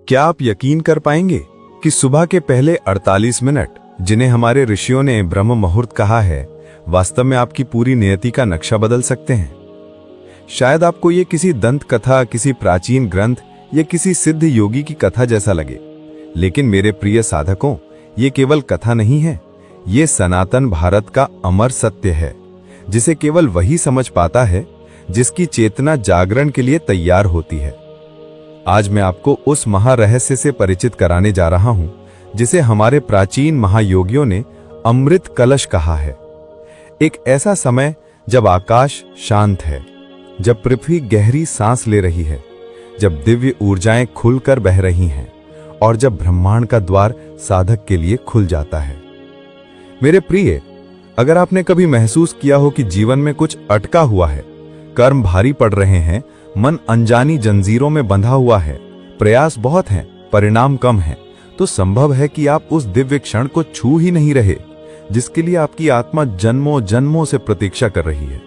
क्या आप यकीन कर पाएंगे कि सुबह के पहले 48 मिनट, जिन्हें हमारे ऋषियों ने ब्रह्म मुहूर्त कहा है, वास्तव में आपकी पूरी नियति का नक्शा बदल सकते हैं। शायद आपको ये किसी दंत कथा, किसी प्राचीन ग्रंथ या किसी सिद्ध योगी की कथा जैसा लगे, लेकिन मेरे प्रिय साधकों, ये केवल कथा नहीं है। ये सनातन भारत का अमर सत्य है, जिसे केवल वही समझ पाता है जिसकी चेतना जागरण के लिए तैयार होती है। आज मैं आपको उस महारहस्य से परिचित कराने जा रहा हूं, जिसे हमारे प्राचीन महायोगियों ने अमृत कलश कहा है। एक ऐसा समय जब आकाश शांत है, जब पृथ्वी गहरी सांस ले रही है, जब दिव्य ऊर्जाएं खुलकर बह रही हैं और जब ब्रह्मांड का द्वार साधक के लिए खुल जाता है। मेरे प्रिय, अगर आपने कभी महसूस किया हो कि जीवन में कुछ अटका हुआ है, कर्म भारी पड़ रहे हैं, मन अनजानी जंजीरों में बंधा हुआ है, प्रयास बहुत हैं, परिणाम कम हैं, तो संभव है कि आप उस दिव्य क्षण को छू ही नहीं रहे जिसके लिए आपकी आत्मा जन्मों जन्मों से प्रतीक्षा कर रही है।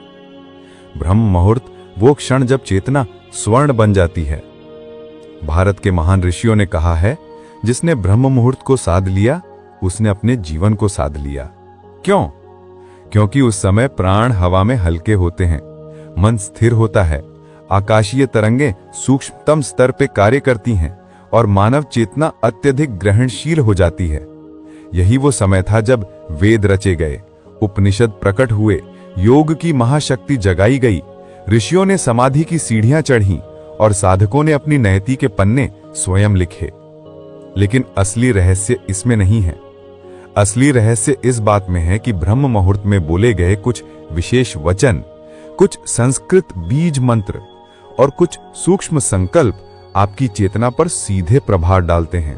ब्रह्म मुहूर्त वो क्षण जब चेतना स्वर्ण बन जाती है। भारत के महान ऋषियों ने कहा है, जिसने ब्रह्म मुहूर्त को साध लिया, उसने अपने जीवन को साध लिया। क्यों? क्योंकि उस समय प्राण हवा में हल्के होते हैं, मन स्थिर होता है, आकाशीय तरंगें सूक्ष्मतम स्तर पे कार्य करती हैं और मानव चेतना अत्यधिक ग्रहणशील हो जाती है। यही वो समय था जब वेद रचे गए, उपनिषद प्रकट हुए, योग की महाशक्ति जगाई गई, ऋषियों ने समाधि की सीढ़ियां चढ़ी और साधकों ने अपनी नयति के पन्ने स्वयं लिखे। लेकिन असली रहस्य इसमें नहीं है। असली रहस्य इस बात में है कि ब्रह्म मुहूर्त में बोले गए कुछ विशेष वचन, कुछ संस्कृत बीज मंत्र और कुछ सूक्ष्म संकल्प आपकी चेतना पर सीधे प्रभाव डालते हैं।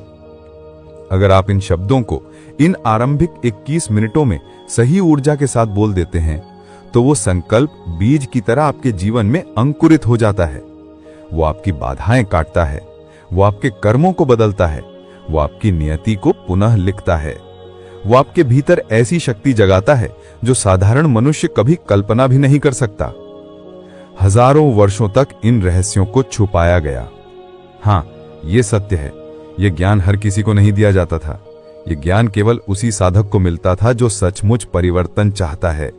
अगर आप इन शब्दों को इन आरंभिक 21 मिनटों में सही ऊर्जा के साथ बोल देते हैं, तो वो संकल्प बीज की तरह आपके जीवन में अंकुरित हो जाता है। वो आपकी बाधाएं काटता है, वो आपके कर्मों को बदलता है, वो आपकी नियति को पुनः लिखता है। वो आपके भीतर ऐसी शक्ति जगाता है जो साधारण मनुष्य कभी कल्पना भी नहीं कर सकता। हजारों वर्षों तक इन रहस्यों को छुपाया गया। हां, ये सत्य है, ये ज्ञान हर किसी को नहीं दिया जाता था। ये ज्ञान केवल उसी साधक को मिलता था जो सचमुच परिवर्तन चाहता है,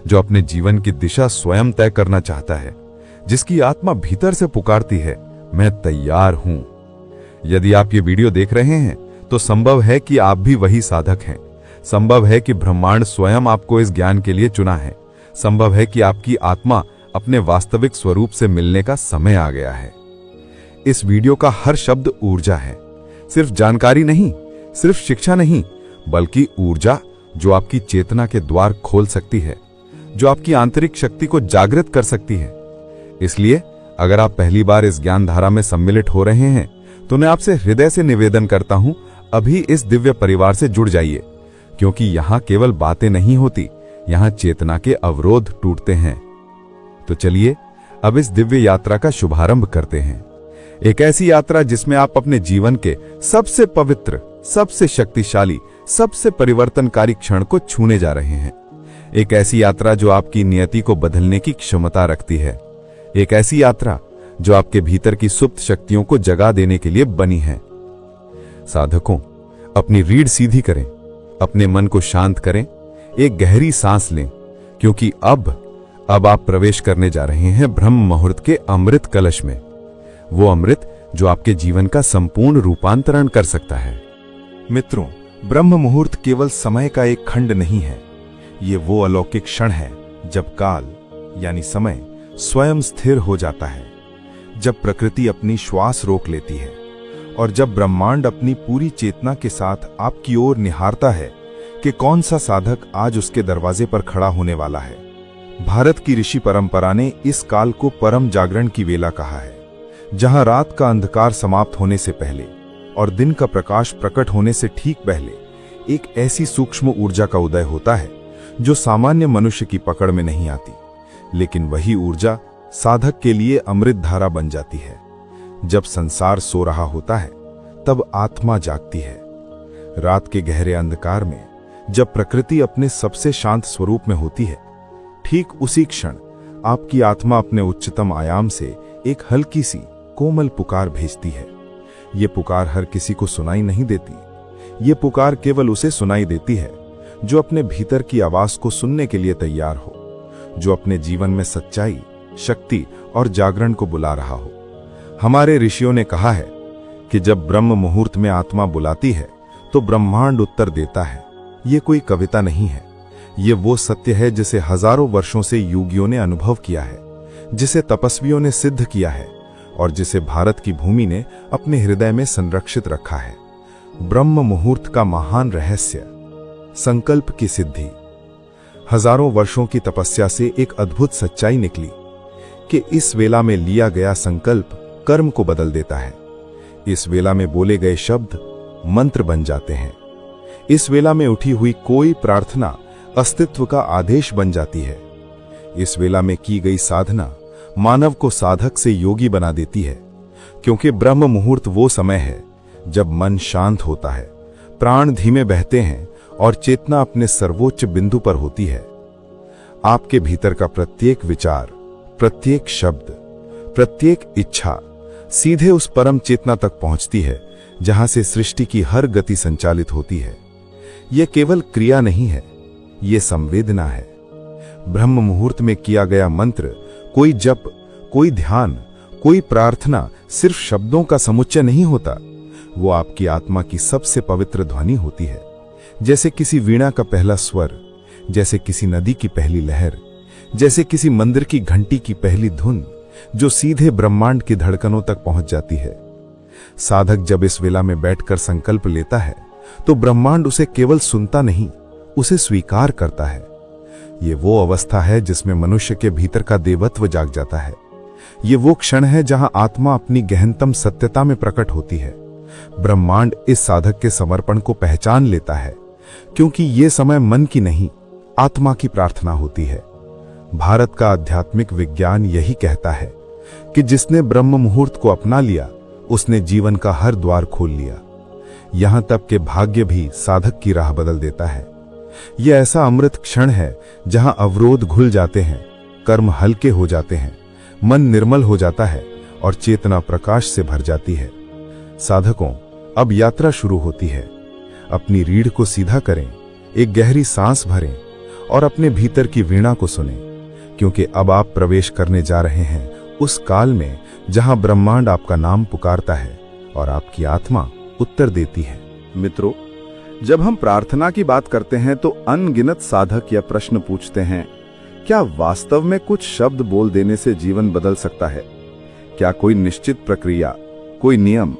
जो अपने जीवन की दिशा स्वयं तय करना चाहता है, जिसकी आत्मा भीतर से पुकारती है, मैं तैयार हूं। यदि आप ये वीडियो देख रहे हैं, तो संभव है कि आप भी वही साधक हैं। संभव है कि ब्रह्मांड स्वयं आपको इस ज्ञान के लिए चुना है। संभव है कि आपकी आत्मा अपने वास्तविक स्वरूप से मिलने का समय आ गया है। इस वीडियो का हर शब्द ऊर्जा है, सिर्फ जानकारी नहीं, सिर्फ शिक्षा नहीं, बल्कि ऊर्जा जो आपकी चेतना के द्वार खोल सकती है, जो आपकी आंतरिक शक्ति को जागृत कर सकती है। इसलिए अगर आप पहली बार इस ज्ञान धारा में सम्मिलित हो रहे हैं, तो मैं आपसे हृदय से निवेदन करता हूं, अभी इस दिव्य परिवार से जुड़ जाइए, क्योंकि यहां केवल बातें नहीं होती, यहां चेतना के अवरोध टूटते हैं। तो चलिए अब इस दिव्य यात्रा का शुभारंभ करते हैं। एक ऐसी यात्रा जिसमें आप अपने जीवन के सबसे पवित्र, सबसे शक्तिशाली, सबसे परिवर्तनकारी क्षण को छूने जा रहे हैं। एक ऐसी यात्रा जो आपकी नियति को बदलने की क्षमता रखती है। एक ऐसी यात्रा जो आपके भीतर की सुप्त शक्तियों को जगा देने के लिए बनी है। साधकों, अपनी रीढ़ सीधी करें, अपने मन को शांत करें, एक गहरी सांस लें, क्योंकि अब आप प्रवेश करने जा रहे हैं ब्रह्म मुहूर्त के अमृत कलश में। वो अमृत जो आपके जीवन का संपूर्ण रूपांतरण कर सकता है। मित्रों, ब्रह्म मुहूर्त केवल समय का एक खंड नहीं है। ये वो अलौकिक क्षण है जब काल यानी समय स्वयं स्थिर हो जाता है, जब प्रकृति अपनी श्वास रोक लेती है और जब ब्रह्मांड अपनी पूरी चेतना के साथ आपकी ओर निहारता है कि कौन सा साधक आज उसके दरवाजे पर खड़ा होने वाला है। भारत की ऋषि परंपरा ने इस काल को परम जागरण की वेला कहा है, जहां रात का अंधकार समाप्त होने से पहले और दिन का प्रकाश प्रकट होने से ठीक पहले एक ऐसी सूक्ष्म ऊर्जा का उदय होता है जो सामान्य मनुष्य की पकड़ में नहीं आती, लेकिन वही ऊर्जा साधक के लिए अमृत धारा बन जाती है। जब संसार सो रहा होता है, तब आत्मा जागती है। रात के गहरे अंधकार में जब प्रकृति अपने सबसे शांत स्वरूप में होती है, ठीक उसी क्षण आपकी आत्मा अपने उच्चतम आयाम से एक हल्की सी कोमल पुकार भेजती है। ये पुकार हर किसी को सुनाई नहीं देती। ये पुकार केवल उसे सुनाई देती है जो अपने भीतर की आवाज को सुनने के लिए तैयार हो, जो अपने जीवन में सच्चाई, शक्ति और जागरण को बुला रहा हो। हमारे ऋषियों ने कहा है कि जब ब्रह्म मुहूर्त में आत्मा बुलाती है तो ब्रह्मांड उत्तर देता है। ये कोई कविता नहीं है, ये वो सत्य है जिसे हजारों वर्षों से योगियों ने अनुभव किया है, जिसे तपस्वियों ने सिद्ध किया है और जिसे भारत की भूमि ने अपने हृदय में संरक्षित रखा है। ब्रह्म मुहूर्त का महान रहस्य, संकल्प की सिद्धि। हजारों वर्षों की तपस्या से एक अद्भुत सच्चाई निकली कि इस वेला में लिया गया संकल्प कर्म को बदल देता है। इस वेला में बोले गए शब्द मंत्र बन जाते हैं। इस वेला में उठी हुई कोई प्रार्थना अस्तित्व का आदेश बन जाती है। इस वेला में की गई साधना मानव को साधक से योगी बना देती है, क्योंकि ब्रह्म मुहूर्त वो समय है जब मन शांत होता है, प्राण धीमे बहते हैं और चेतना अपने सर्वोच्च बिंदु पर होती है। आपके भीतर का प्रत्येक विचार, प्रत्येक शब्द, प्रत्येक इच्छा सीधे उस परम चेतना तक पहुंचती है जहां से सृष्टि की हर गति संचालित होती है। यह केवल क्रिया नहीं है, यह संवेदना है। ब्रह्म मुहूर्त में किया गया मंत्र कोई जप, कोई ध्यान, कोई प्रार्थना सिर्फ शब्दों का समुच्चय नहीं होता। वो आपकी आत्मा की सबसे पवित्र ध्वनि होती है, जैसे किसी वीणा का पहला स्वर, जैसे किसी नदी की पहली लहर, जैसे किसी मंदिर की घंटी की पहली धुन जो सीधे ब्रह्मांड की धड़कनों तक पहुंच जाती है। साधक जब इस वेला में बैठकर संकल्प लेता है तो ब्रह्मांड उसे केवल सुनता नहीं, उसे स्वीकार करता है। ये वो अवस्था है जिसमें मनुष्य के भीतर का देवत्व जाग जाता है। ये वो क्षण है जहां आत्मा अपनी गहनतम सत्यता में प्रकट होती है। ब्रह्मांड इस साधक के समर्पण को पहचान लेता है, क्योंकि ये समय मन की नहीं, आत्मा की प्रार्थना होती है। भारत का आध्यात्मिक विज्ञान यही कहता है कि जिसने ब्रह्म मुहूर्त को अपना लिया उसने जीवन का हर द्वार खोल लिया। यहां तक कि भाग्य भी साधक की राह बदल देता है। यह ऐसा अमृत क्षण है जहां अवरोध घुल जाते हैं, कर्म हल्के हो जाते हैं, मन निर्मल हो जाता है और चेतना प्रकाश से भर जाती है। साधकों, अब यात्रा शुरू होती है। अपनी रीढ़ को सीधा करें, एक गहरी सांस भरें और अपने भीतर की वीणा को सुनें, क्योंकि अब आप प्रवेश करने जा रहे हैं उस काल में जहां ब्रह्मांड आपका नाम पुकारता है और आपकी आत्मा उत्तर देती है। मित्रों, जब हम प्रार्थना की बात करते हैं तो अनगिनत साधक यह प्रश्न पूछते हैं, क्या वास्तव में कुछ शब्द बोल देने से जीवन बदल सकता है? क्या कोई निश्चित प्रक्रिया, कोई नियम,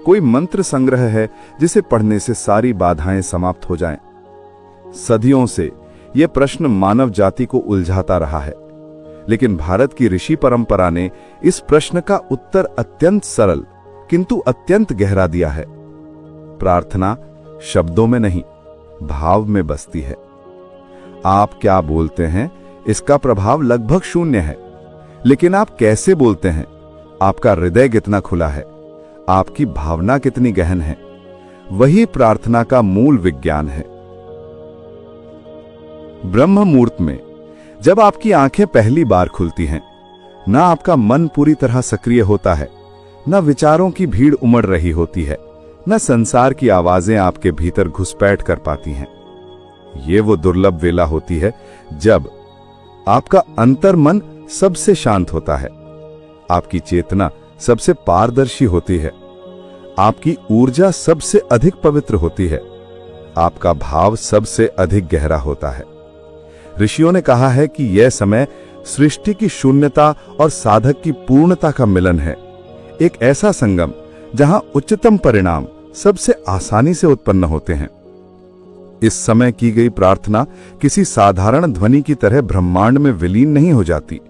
कोई मंत्र संग्रह है जिसे पढ़ने से सारी बाधाएं समाप्त हो जाएं? सदियों से यह प्रश्न मानव जाति को उलझाता रहा है, लेकिन भारत की ऋषि परंपरा ने इस प्रश्न का उत्तर अत्यंत सरल किंतु अत्यंत गहरा दिया है। प्रार्थना शब्दों में नहीं, भाव में बसती है। आप क्या बोलते हैं इसका प्रभाव लगभग शून्य है, लेकिन आप कैसे बोलते हैं, आपका हृदय कितना खुला है, आपकी भावना कितनी गहन है, वही प्रार्थना का मूल विज्ञान है। ब्रह्म मुहूर्त में जब आपकी आंखें पहली बार खुलती हैं, ना आपका मन पूरी तरह सक्रिय होता है, न विचारों की भीड़ उमड़ रही होती है, न संसार की आवाजें आपके भीतर घुसपैठ कर पाती हैं। ये वो दुर्लभ वेला होती है जब आपका अंतर्मन सबसे शांत होता है, आपकी चेतना सबसे पारदर्शी होती है, आपकी ऊर्जा सबसे अधिक पवित्र होती है, आपका भाव सबसे अधिक गहरा होता है। ऋषियों ने कहा है कि यह समय सृष्टि की शून्यता और साधक की पूर्णता का मिलन है, एक ऐसा संगम जहां उच्चतम परिणाम सबसे आसानी से उत्पन्न होते हैं। इस समय की गई प्रार्थना किसी साधारण ध्वनि की तरह ब्रह्मांड में विलीन नहीं हो जाती,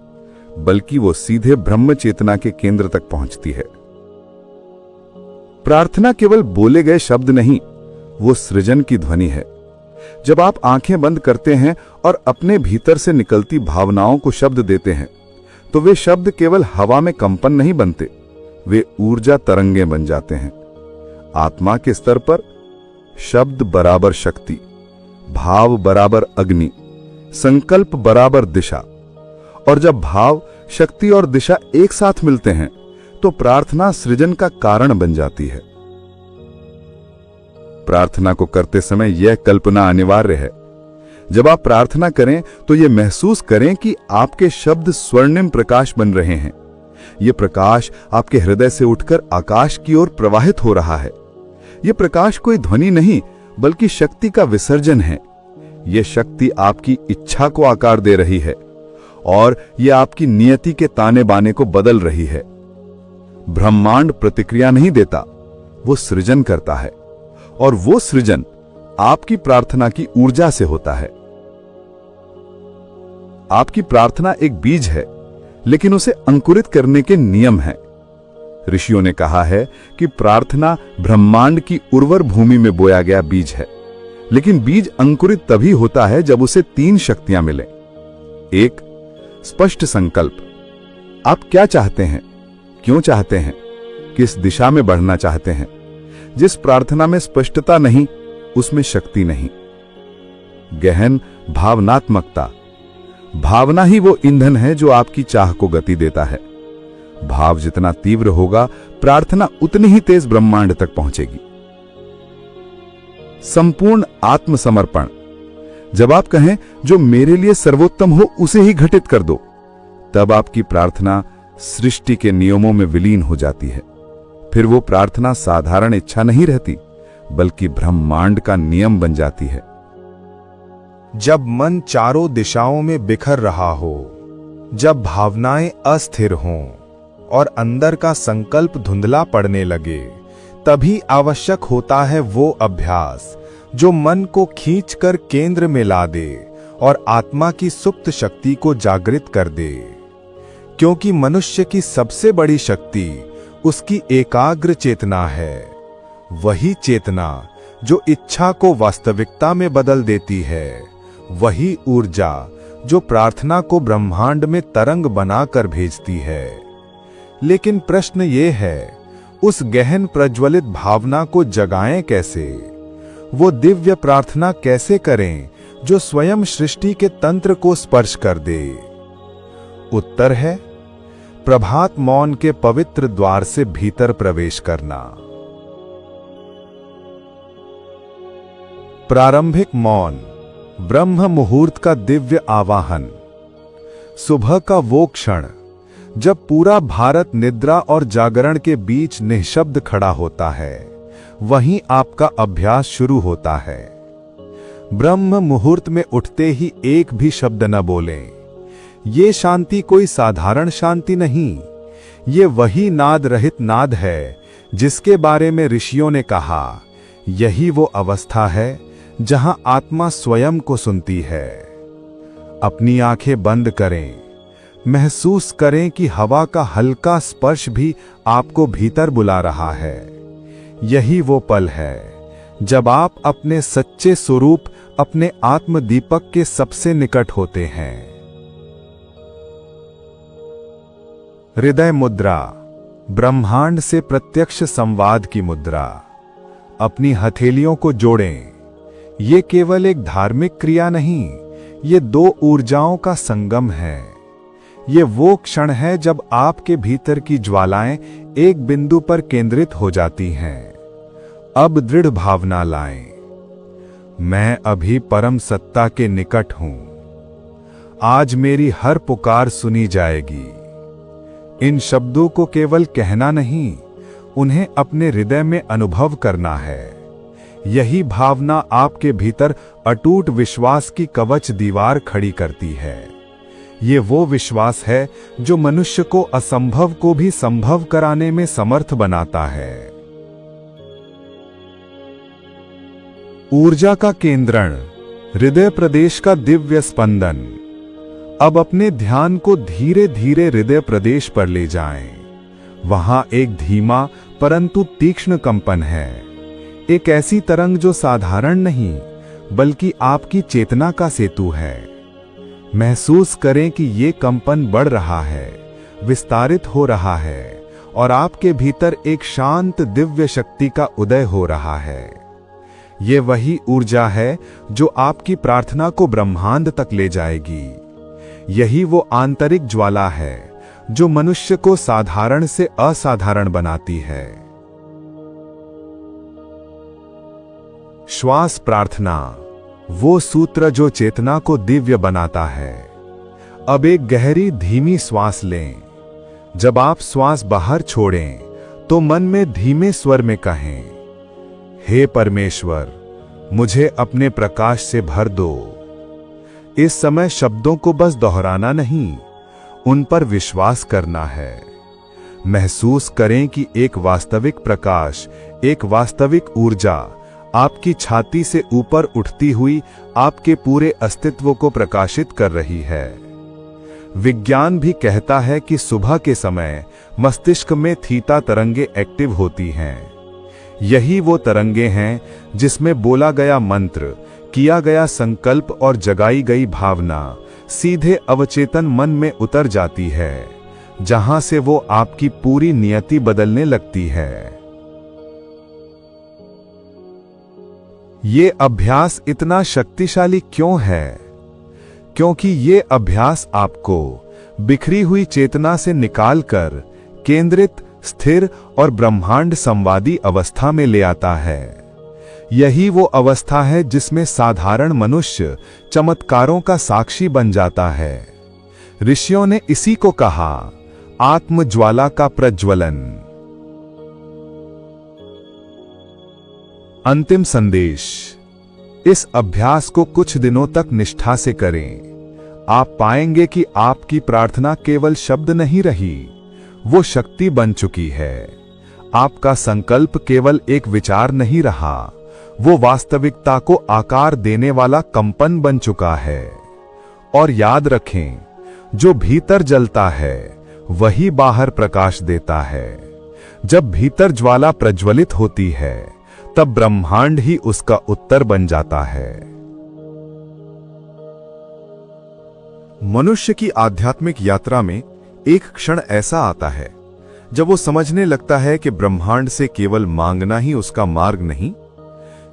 बल्कि वो सीधे ब्रह्म चेतना के केंद्र तक पहुंचती है। प्रार्थना केवल बोले गए शब्द नहीं, वो सृजन की ध्वनि है। जब आप आंखें बंद करते हैं और अपने भीतर से निकलती भावनाओं को शब्द देते हैं, तो वे शब्द केवल हवा में कंपन नहीं बनते, वे ऊर्जा तरंगें बन जाते हैं। आत्मा के स्तर पर शब्द बराबर शक्ति, भाव बराबर अग्नि, संकल्प बराबर दिशा। और जब भाव, शक्ति और दिशा एक साथ मिलते हैं तो प्रार्थना सृजन का कारण बन जाती है। प्रार्थना को करते समय यह कल्पना अनिवार्य है। जब आप प्रार्थना करें तो यह महसूस करें कि आपके शब्द स्वर्णिम प्रकाश बन रहे हैं। यह प्रकाश आपके हृदय से उठकर आकाश की ओर प्रवाहित हो रहा है। यह प्रकाश कोई ध्वनि नहीं बल्कि शक्ति का विसर्जन है। यह शक्ति आपकी इच्छा को आकार दे रही है और यह आपकी नियति के ताने बाने को बदल रही है। ब्रह्मांड प्रतिक्रिया नहीं देता, वो सृजन करता है और वो सृजन आपकी प्रार्थना की ऊर्जा से होता है। आपकी प्रार्थना एक बीज है, लेकिन उसे अंकुरित करने के नियम हैं। ऋषियों ने कहा है कि प्रार्थना ब्रह्मांड की उर्वर भूमि में बोया गया बीज है, लेकिन बीज अंकुरित तभी होता है जब उसे 3 शक्तियां मिलें। 1. स्पष्ट संकल्प। आप क्या चाहते हैं, क्यों चाहते हैं, किस दिशा में बढ़ना चाहते हैं। जिस प्रार्थना में स्पष्टता नहीं, उसमें शक्ति नहीं। गहन भावनात्मकता। भावना ही वो ईंधन है जो आपकी चाह को गति देता है। भाव जितना तीव्र होगा, प्रार्थना उतनी ही तेज ब्रह्मांड तक पहुंचेगी। संपूर्ण आत्मसमर्पण। जब आप कहें जो मेरे लिए सर्वोत्तम हो उसे ही घटित कर दो, तब आपकी प्रार्थना सृष्टि के नियमों में विलीन हो जाती है। फिर वो प्रार्थना साधारण इच्छा नहीं रहती, बल्कि ब्रह्मांड का नियम बन जाती है। जब मन चारों दिशाओं में बिखर रहा हो, जब भावनाएं अस्थिर हों और अंदर का संकल्प धुंधला पड़ने लगे, तभी आवश्यक होता है वो अभ्यास जो मन को खींचकर केंद्र में ला दे और आत्मा की सुप्त शक्ति को जागृत कर दे। क्योंकि मनुष्य की सबसे बड़ी शक्ति उसकी एकाग्र चेतना है। वही चेतना जो इच्छा को वास्तविकता में बदल देती है, वही ऊर्जा जो प्रार्थना को ब्रह्मांड में तरंग बनाकर भेजती है। लेकिन प्रश्न ये है, उस गहन प्रज्वलित भावना को जगाएं कैसे? वो दिव्य प्रार्थना कैसे करें जो स्वयं सृष्टि के तंत्र को स्पर्श कर दे? उत्तर है प्रभात मौन के पवित्र द्वार से भीतर प्रवेश करना। प्रारंभिक मौन, ब्रह्म मुहूर्त का दिव्य आवाहन। सुबह का वो क्षण जब पूरा भारत निद्रा और जागरण के बीच निःशब्द खड़ा होता है, वहीं आपका अभ्यास शुरू होता है। ब्रह्म मुहूर्त में उठते ही एक भी शब्द न बोलें। ये शांति कोई साधारण शांति नहीं, ये वही नाद रहित नाद है जिसके बारे में ऋषियों ने कहा, यही वो अवस्था है जहां आत्मा स्वयं को सुनती है। अपनी आंखें बंद करें, महसूस करें कि हवा का हल्का स्पर्श भी आपको भीतर बुला रहा है। यही वो पल है जब आप अपने सच्चे स्वरूप, अपने आत्म दीपक के सबसे निकट होते हैं। हृदय मुद्रा, ब्रह्मांड से प्रत्यक्ष संवाद की मुद्रा। अपनी हथेलियों को जोड़ें। ये केवल एक धार्मिक क्रिया नहीं, ये 2 ऊर्जाओं का संगम है। ये वो क्षण है जब आपके भीतर की ज्वालाएं एक बिंदु पर केंद्रित हो जाती हैं। अब दृढ़ भावना लाएं, मैं अभी परम सत्ता के निकट हूं। आज मेरी हर पुकार सुनी जाएगी। इन शब्दों को केवल कहना नहीं, उन्हें अपने हृदय में अनुभव करना है। यही भावना आपके भीतर अटूट विश्वास की कवच दीवार खड़ी करती है। ये वो विश्वास है जो मनुष्य को असंभव को भी संभव कराने में समर्थ बनाता है। ऊर्जा का केंद्रण, हृदय प्रदेश का दिव्य स्पंदन। अब अपने ध्यान को धीरे धीरे हृदय प्रदेश पर ले जाएं। वहां एक धीमा परंतु तीक्ष्ण कंपन है, एक ऐसी तरंग जो साधारण नहीं बल्कि आपकी चेतना का सेतु है। महसूस करें कि ये कंपन बढ़ रहा है, विस्तारित हो रहा है और आपके भीतर एक शांत दिव्य शक्ति का उदय हो रहा है। ये वही ऊर्जा है जो आपकी प्रार्थना को ब्रह्मांड तक ले जाएगी। यही वो आंतरिक ज्वाला है जो मनुष्य को साधारण से असाधारण बनाती है। श्वास प्रार्थना, वो सूत्र जो चेतना को दिव्य बनाता है। अब एक गहरी धीमी श्वास लें। जब आप श्वास बाहर छोड़ें तो मन में धीमे स्वर में कहें, हे परमेश्वर, मुझे अपने प्रकाश से भर दो। इस समय शब्दों को बस दोहराना नहीं, उन पर विश्वास करना है। महसूस करें कि एक वास्तविक प्रकाश, एक वास्तविक ऊर्जा आपकी छाती से ऊपर उठती हुई आपके पूरे अस्तित्व को प्रकाशित कर रही है। विज्ञान भी कहता है कि सुबह के समय मस्तिष्क में थीटा तरंगे एक्टिव होती हैं। यही वो तरंगे हैं जिसमें बोला गया मंत्र, किया गया संकल्प और जगाई गई भावना सीधे अवचेतन मन में उतर जाती है, जहां से वो आपकी पूरी नियति बदलने लगती है। ये अभ्यास इतना शक्तिशाली क्यों है? क्योंकि ये अभ्यास आपको बिखरी हुई चेतना से निकालकर केंद्रित, स्थिर और ब्रह्मांड संवादी अवस्था में ले आता है। यही वो अवस्था है जिसमें साधारण मनुष्य चमत्कारों का साक्षी बन जाता है। ऋषियों ने इसी को कहा, आत्मज्वाला का प्रज्वलन। अंतिम संदेश, इस अभ्यास को कुछ दिनों तक निष्ठा से करें। आप पाएंगे कि आपकी प्रार्थना केवल शब्द नहीं रही, वो शक्ति बन चुकी है। आपका संकल्प केवल एक विचार नहीं रहा, वो वास्तविकता को आकार देने वाला कंपन बन चुका है। और याद रखें, जो भीतर जलता है वही बाहर प्रकाश देता है। जब भीतर ज्वाला प्रज्वलित होती है तब ब्रह्मांड ही उसका उत्तर बन जाता है। मनुष्य की आध्यात्मिक यात्रा में एक क्षण ऐसा आता है जब वो समझने लगता है कि ब्रह्मांड से केवल मांगना ही उसका मार्ग नहीं,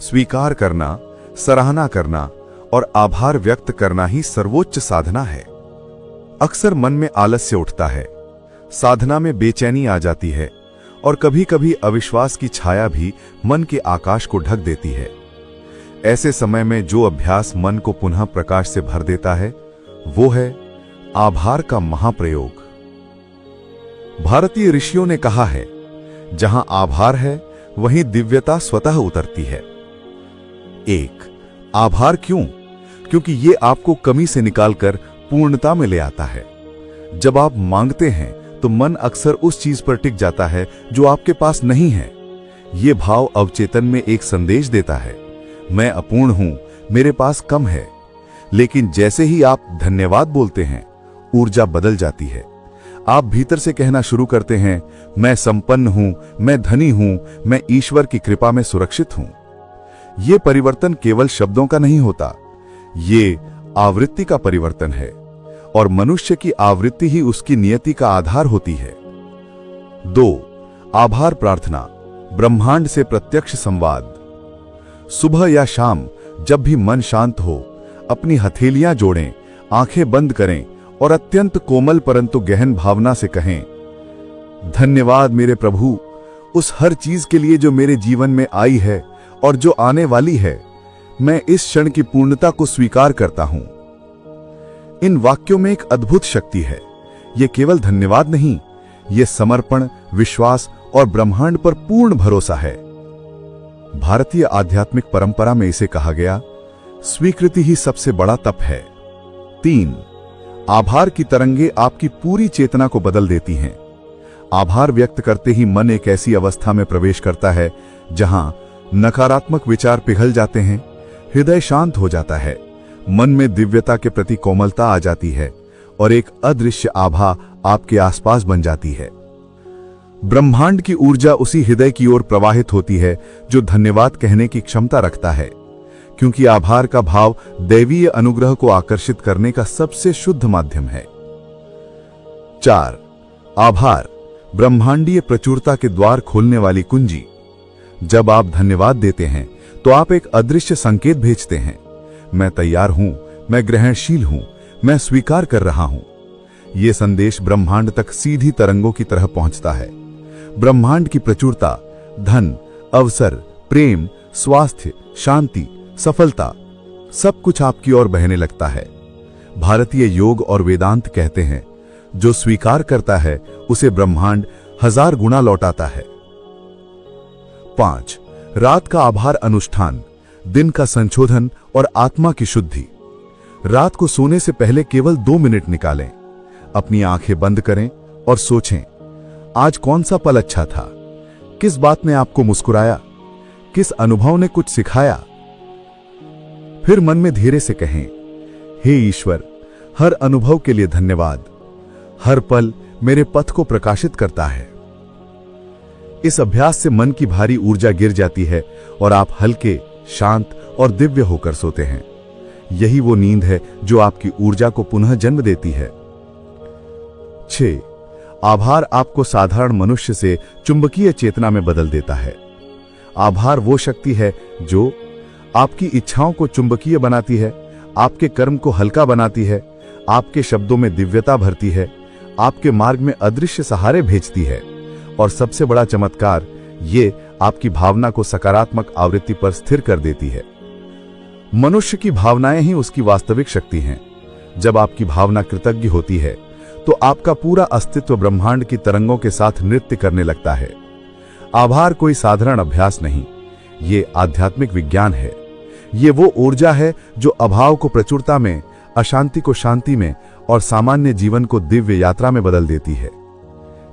स्वीकार करना, सराहना करना और आभार व्यक्त करना ही सर्वोच्च साधना है। अक्सर मन में आलस्य उठता है, साधना में बेचैनी आ जाती है और कभी कभी अविश्वास की छाया भी मन के आकाश को ढक देती है। ऐसे समय में जो अभ्यास मन को पुनः प्रकाश से भर देता है वो है आभार का महाप्रयोग। भारतीय ऋषियों ने कहा है, जहां आभार है वहीं दिव्यता स्वतः उतरती है। एक, आभार क्यों? क्योंकि ये आपको कमी से निकालकर पूर्णता में ले आता है। जब आप मांगते हैं तो मन अक्सर उस चीज पर टिक जाता है जो आपके पास नहीं है। ये भाव अवचेतन में एक संदेश देता है, मैं अपूर्ण हूं, मेरे पास कम है। लेकिन जैसे ही आप धन्यवाद बोलते हैं, ऊर्जा बदल जाती है। आप भीतर से कहना शुरू करते हैं, मैं संपन्न हूं, मैं धनी हूं, मैं ईश्वर की कृपा में सुरक्षित हूं। यह परिवर्तन केवल शब्दों का नहीं होता, ये आवृत्ति का परिवर्तन है और मनुष्य की आवृत्ति ही उसकी नियति का आधार होती है। 2, आभार प्रार्थना, ब्रह्मांड से प्रत्यक्ष संवाद। सुबह या शाम जब भी मन शांत हो, अपनी हथेलियां जोड़ें, आंखें बंद करें और अत्यंत कोमल परंतु गहन भावना से कहें, धन्यवाद मेरे प्रभु, उस हर चीज के लिए जो मेरे जीवन में आई है और जो आने वाली है। मैं इस क्षण की पूर्णता को स्वीकार करता हूं। इन वाक्यों में एक अद्भुत शक्ति है। यह केवल धन्यवाद नहीं, यह समर्पण, विश्वास और ब्रह्मांड पर पूर्ण भरोसा है। भारतीय आध्यात्मिक परंपरा में इसे कहा गया, स्वीकृति ही सबसे बड़ा तप है। 3, आभार की तरंगे आपकी पूरी चेतना को बदल देती हैं। आभार व्यक्त करते ही मन एक ऐसी अवस्था में प्रवेश करता है जहां नकारात्मक विचार पिघल जाते हैं, हृदय शांत हो जाता है, मन में दिव्यता के प्रति कोमलता आ जाती है और एक अदृश्य आभा आपके आसपास बन जाती है। ब्रह्मांड की ऊर्जा उसी हृदय की ओर प्रवाहित होती है जो धन्यवाद कहने की क्षमता रखता है, क्योंकि आभार का भाव दैवीय अनुग्रह को आकर्षित करने का सबसे शुद्ध माध्यम है। 4, आभार, ब्रह्मांडीय प्रचुरता के द्वार खोलने वाली कुंजी। जब आप धन्यवाद देते हैं तो आप एक अदृश्य संकेत भेजते हैं, मैं तैयार हूं, मैं ग्रहणशील हूं, मैं स्वीकार कर रहा हूं। यह संदेश ब्रह्मांड तक सीधी तरंगों की तरह पहुंचता है। ब्रह्मांड की प्रचुरता, धन, अवसर, प्रेम, स्वास्थ्य, शांति, सफलता सब कुछ आपकी ओर बहने लगता है। भारतीय योग और वेदांत कहते हैं, जो स्वीकार करता है उसे ब्रह्मांड 1000 गुना लौटाता है। 5. रात का आभार अनुष्ठान, दिन का संशोधन और आत्मा की शुद्धि। रात को सोने से पहले केवल 2 मिनट निकालें। अपनी आंखें बंद करें और सोचें, आज कौन सा पल अच्छा था, किस बात ने आपको मुस्कुराया, किस अनुभव ने कुछ सिखाया। फिर मन में धीरे से कहें, हे ईश्वर, हर अनुभव के लिए धन्यवाद, हर पल मेरे पथ को प्रकाशित करता है। इस अभ्यास से मन की भारी ऊर्जा गिर जाती है और आप हल्के, शांत और दिव्य होकर सोते हैं। यही वो नींद है जो आपकी ऊर्जा को पुनः जन्म देती है। 6. आभार आपको साधारण मनुष्य से चुंबकीय चेतना में बदल देता है। आभार वो शक्ति है जो आपकी इच्छाओं को चुंबकीय बनाती है, आपके कर्म को हल्का बनाती है, आपके शब्दों में दिव्यता भरती है, आपके मार्ग में अदृश्य सहारे भेजती है और सबसे बड़ा चमत्कार, ये आपकी भावना को सकारात्मक आवृत्ति पर स्थिर कर देती है। मनुष्य की भावनाएं ही उसकी वास्तविक शक्ति हैं। जब आपकी भावना कृतज्ञ होती है तो आपका पूरा अस्तित्व ब्रह्मांड की तरंगों के साथ नृत्य करने लगता है। आभार कोई साधारण अभ्यास नहीं, ये आध्यात्मिक विज्ञान है। ये वो ऊर्जा है जो अभाव को प्रचुरता में, अशांति को शांति में और सामान्य जीवन को दिव्य यात्रा में बदल देती है।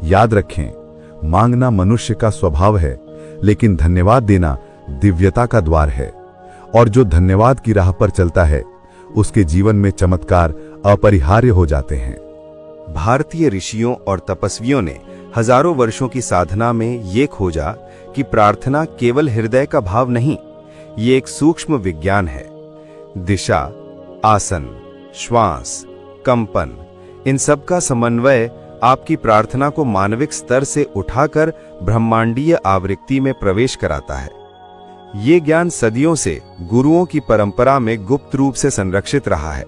याद रखें, मांगना मनुष्य का स्वभाव है, लेकिन धन्यवाद देना दिव्यता का द्वार है। और जो धन्यवाद की राह पर चलता है, उसके जीवन में चमत्कार अपरिहार्य हो जाते हैं। भारतीय ऋषियों और तपस्वियों ने हजारों वर्षों की साधना में ये खोजा कि प्रार्थना केवल हृदय का भाव नहीं, ये एक सूक्ष्म विज्ञान है। दिशा, आसन, श्वास, कंपन, इन सब का समन्वय आपकी प्रार्थना को मानविक स्तर से उठाकर ब्रह्मांडीय आवृत्ति में प्रवेश कराता है। ये ज्ञान सदियों से गुरुओं की परंपरा में गुप्त रूप से संरक्षित रहा है,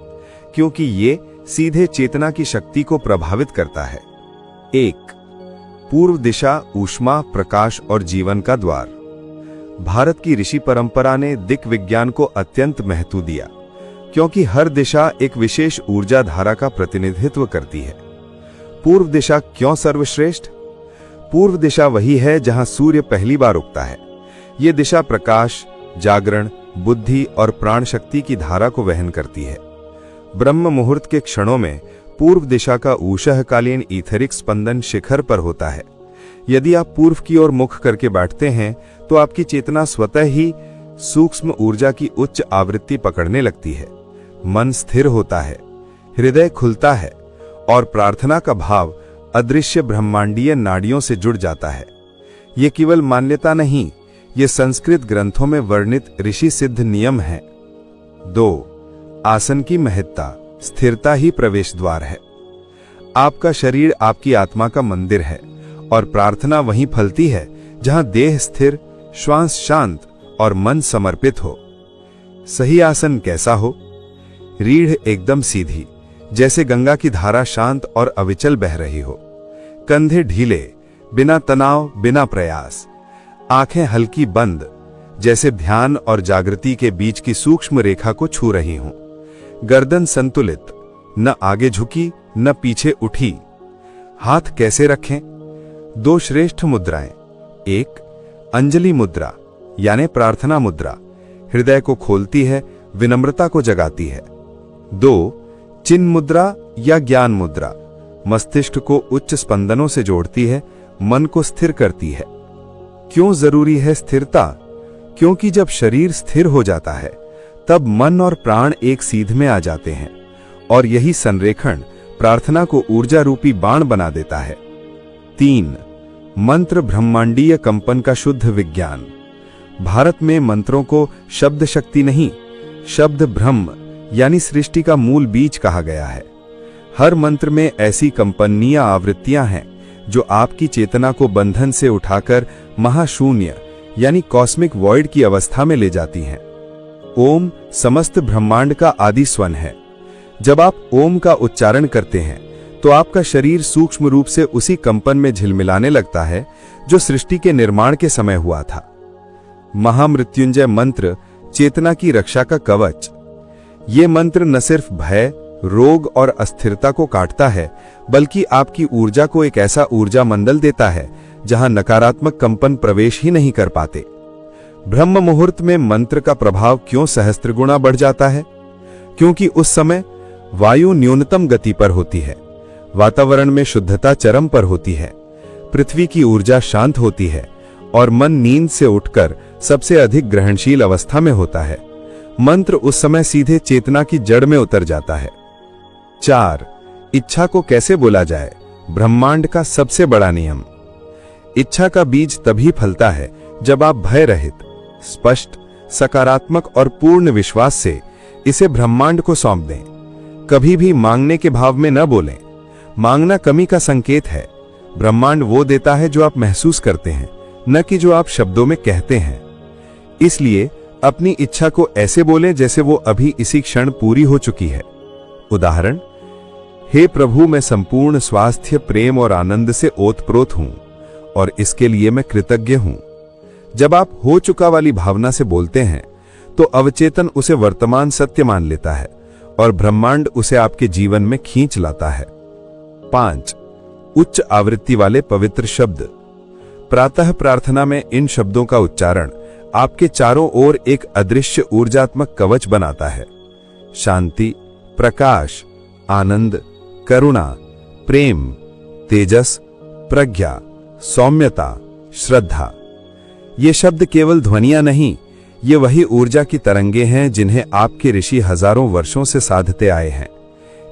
क्योंकि ये सीधे चेतना की शक्ति को प्रभावित करता है। 1. पूर्व दिशा, ऊष्मा, प्रकाश और जीवन का द्वार। भारत की ऋषि परंपरा ने दिक् विज्ञान को अत्यंत महत्व दिया, क्योंकि हर दिशा एक विशेष ऊर्जा धारा का प्रतिनिधित्व करती है। पूर्व दिशा क्यों सर्वश्रेष्ठ? पूर्व दिशा वही है जहां सूर्य पहली बार उगता है। ये दिशा प्रकाश, जागरण, बुद्धि और प्राण शक्ति की धारा को वहन करती है। ब्रह्म मुहूर्त के क्षणों में पूर्व दिशा का ऊषःकालीन ईथरिक स्पंदन शिखर पर होता है। यदि आप पूर्व की ओर मुख करके बैठते हैं तो आपकी चेतना स्वतः ही सूक्ष्म ऊर्जा की उच्च आवृत्ति पकड़ने लगती है। मन स्थिर होता है, हृदय खुलता है और प्रार्थना का भाव अदृश्य ब्रह्मांडीय नाड़ियों से जुड़ जाता है। ये केवल मान्यता नहीं, ये संस्कृत ग्रंथों में वर्णित ऋषि सिद्ध नियम है। 2. आसन की महत्ता, स्थिरता ही प्रवेश द्वार है। आपका शरीर आपकी आत्मा का मंदिर है और प्रार्थना वहीं फलती है जहां देह स्थिर, श्वास शांत और मन समर्पित हो। सही आसन कैसा हो? रीढ़ एकदम सीधी, जैसे गंगा की धारा शांत और अविचल बह रही हो। कंधे ढीले, बिना तनाव, बिना प्रयास। आंखें हल्की बंद, जैसे ध्यान और जागृति के बीच की सूक्ष्म रेखा को छू रही हों। गर्दन संतुलित, न आगे झुकी न पीछे उठी। हाथ कैसे रखें? 2 श्रेष्ठ मुद्राएं। 1. अंजलि मुद्रा यानी प्रार्थना मुद्रा, हृदय को खोलती है, विनम्रता को जगाती है। 2. चिन्ह मुद्रा या ज्ञान मुद्रा, मस्तिष्क को उच्च स्पंदनों से जोड़ती है, मन को स्थिर करती है। क्यों जरूरी है स्थिरता? क्योंकि जब शरीर स्थिर हो जाता है तब मन और प्राण एक सीध में आ जाते हैं और यही संरेखण प्रार्थना को ऊर्जा रूपी बाण बना देता है। 3. मंत्र ब्रह्मांडीय कंपन का शुद्ध विज्ञान। भारत में मंत्रों को शब्द शक्ति नहीं, शब्द ब्रह्म यानी सृष्टि का मूल बीज कहा गया है। हर मंत्र में ऐसी कंपनीय आवृत्तियां हैं जो आपकी चेतना को बंधन से उठाकर महाशून्य यानी कॉस्मिक वॉइड की अवस्था में ले जाती हैं। ओम समस्त ब्रह्मांड का आदि स्वन है। जब आप ओम का उच्चारण करते हैं तो आपका शरीर सूक्ष्म रूप से उसी कंपन में झिलमिलाने लगता है जो सृष्टि के निर्माण के समय हुआ था। महामृत्युंजय मंत्र चेतना की रक्षा का कवच। ये मंत्र न सिर्फ भय, रोग और अस्थिरता को काटता है, बल्कि आपकी ऊर्जा को एक ऐसा ऊर्जा मंडल देता है जहां नकारात्मक कंपन प्रवेश ही नहीं कर पाते। ब्रह्म मुहूर्त में मंत्र का प्रभाव क्यों सहस्त्र गुना बढ़ जाता है? क्योंकि उस समय वायु न्यूनतम गति पर होती है, वातावरण में शुद्धता चरम पर होती है, पृथ्वी की ऊर्जा शांत होती है और मन नींद से उठकर सबसे अधिक ग्रहणशील अवस्था में होता है। मंत्र उस समय सीधे चेतना की जड़ में उतर जाता है। 4. इच्छा को कैसे बोला जाए? ब्रह्मांड का सबसे बड़ा नियम। इच्छा का बीज तभी फलता है जब आप भय रहित, स्पष्ट, सकारात्मक और पूर्ण विश्वास से इसे ब्रह्मांड को सौंप दें। कभी भी मांगने के भाव में न बोलें। मांगना कमी का संकेत है। ब्रह्मांड वो देता है जो आप महसूस करते हैं, न कि जो आप शब्दों में कहते हैं। इसलिए अपनी इच्छा को ऐसे बोलें जैसे वो अभी इसी क्षण पूरी हो चुकी है। उदाहरण: हे प्रभु, मैं संपूर्ण स्वास्थ्य, प्रेम और आनंद से ओतप्रोत हूं और इसके लिए मैं कृतज्ञ हूं। जब आप हो चुका वाली भावना से बोलते हैं तो अवचेतन उसे वर्तमान सत्य मान लेता है और ब्रह्मांड उसे आपके जीवन में खींच लाता है। 5. उच्च आवृत्ति वाले पवित्र शब्द। प्रातः प्रार्थना में इन शब्दों का उच्चारण आपके चारों ओर एक अदृश्य ऊर्जात्मक कवच बनाता है। शांति, प्रकाश, आनंद, करुणा, प्रेम, तेजस, प्रज्ञा, सौम्यता, श्रद्धा। ये शब्द केवल ध्वनियां नहीं, ये वही ऊर्जा की तरंगे हैं जिन्हें आपके ऋषि हजारों वर्षों से साधते आए हैं।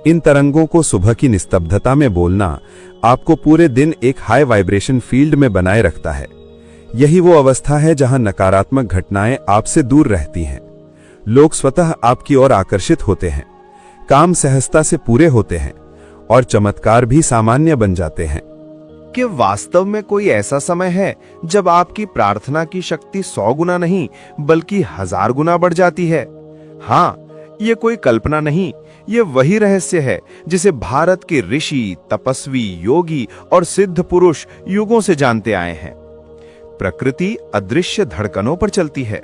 इन तरंगों को सुबह की निस्तब्धता में बोलना आपको पूरे दिन एक हाई वाइब्रेशन फील्ड में बनाए रखता है। यही वो अवस्था है जहां नकारात्मक घटनाएं आपसे दूर रहती हैं। लोग स्वतः आपकी ओर आकर्षित होते हैं, काम सहजता से पूरे होते हैं और चमत्कार भी सामान्य बन जाते हैं। कि वास्तव में कोई ऐसा समय है जब आपकी प्रार्थना की शक्ति 100 गुना नहीं बल्कि 1000 गुना बढ़ जाती है। हाँ, ये कोई कल्पना नहीं, ये वही रहस्य है जिसे भारत के ऋषि, तपस्वी, योगी और सिद्ध पुरुष युगों से जानते आए हैं। प्रकृति अदृश्य धड़कनों पर चलती है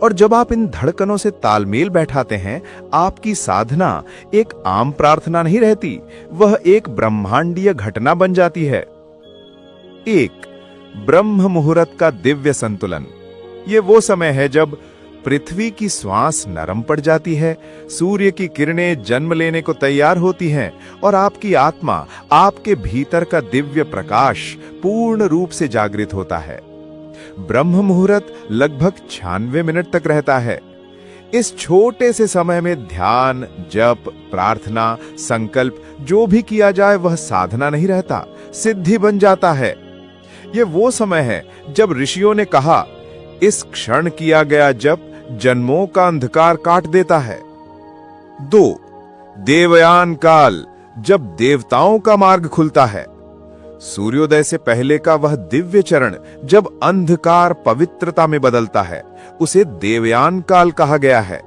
और जब आप इन धड़कनों से तालमेल बैठाते हैं, आपकी साधना एक आम प्रार्थना नहीं रहती, वह एक ब्रह्मांडीय घटना बन जाती है। 1. ब्रह्म मुहूर्त का दिव्य संतुलन। ये वो समय है जब पृथ्वी की श्वास नरम पड़ जाती है, सूर्य की किरणें जन्म लेने को तैयार होती हैं और आपकी आत्मा, आपके भीतर का दिव्य प्रकाश पूर्ण रूप से जागृत होता है। ब्रह्म मुहूर्त लगभग 96 मिनट तक रहता है। इस छोटे से समय में ध्यान, जप, प्रार्थना, संकल्प जो भी किया जाए वह साधना नहीं रहता, सिद्धि बन जाता है। ये वो समय है जब ऋषियों ने कहा, इस क्षण किया गया जप जन्मों का अंधकार काट देता है। 2. देवयान काल, जब देवताओं का मार्ग खुलता है। सूर्योदय से पहले का वह दिव्य चरण जब अंधकार पवित्रता में बदलता है, उसे देवयान काल कहा गया है।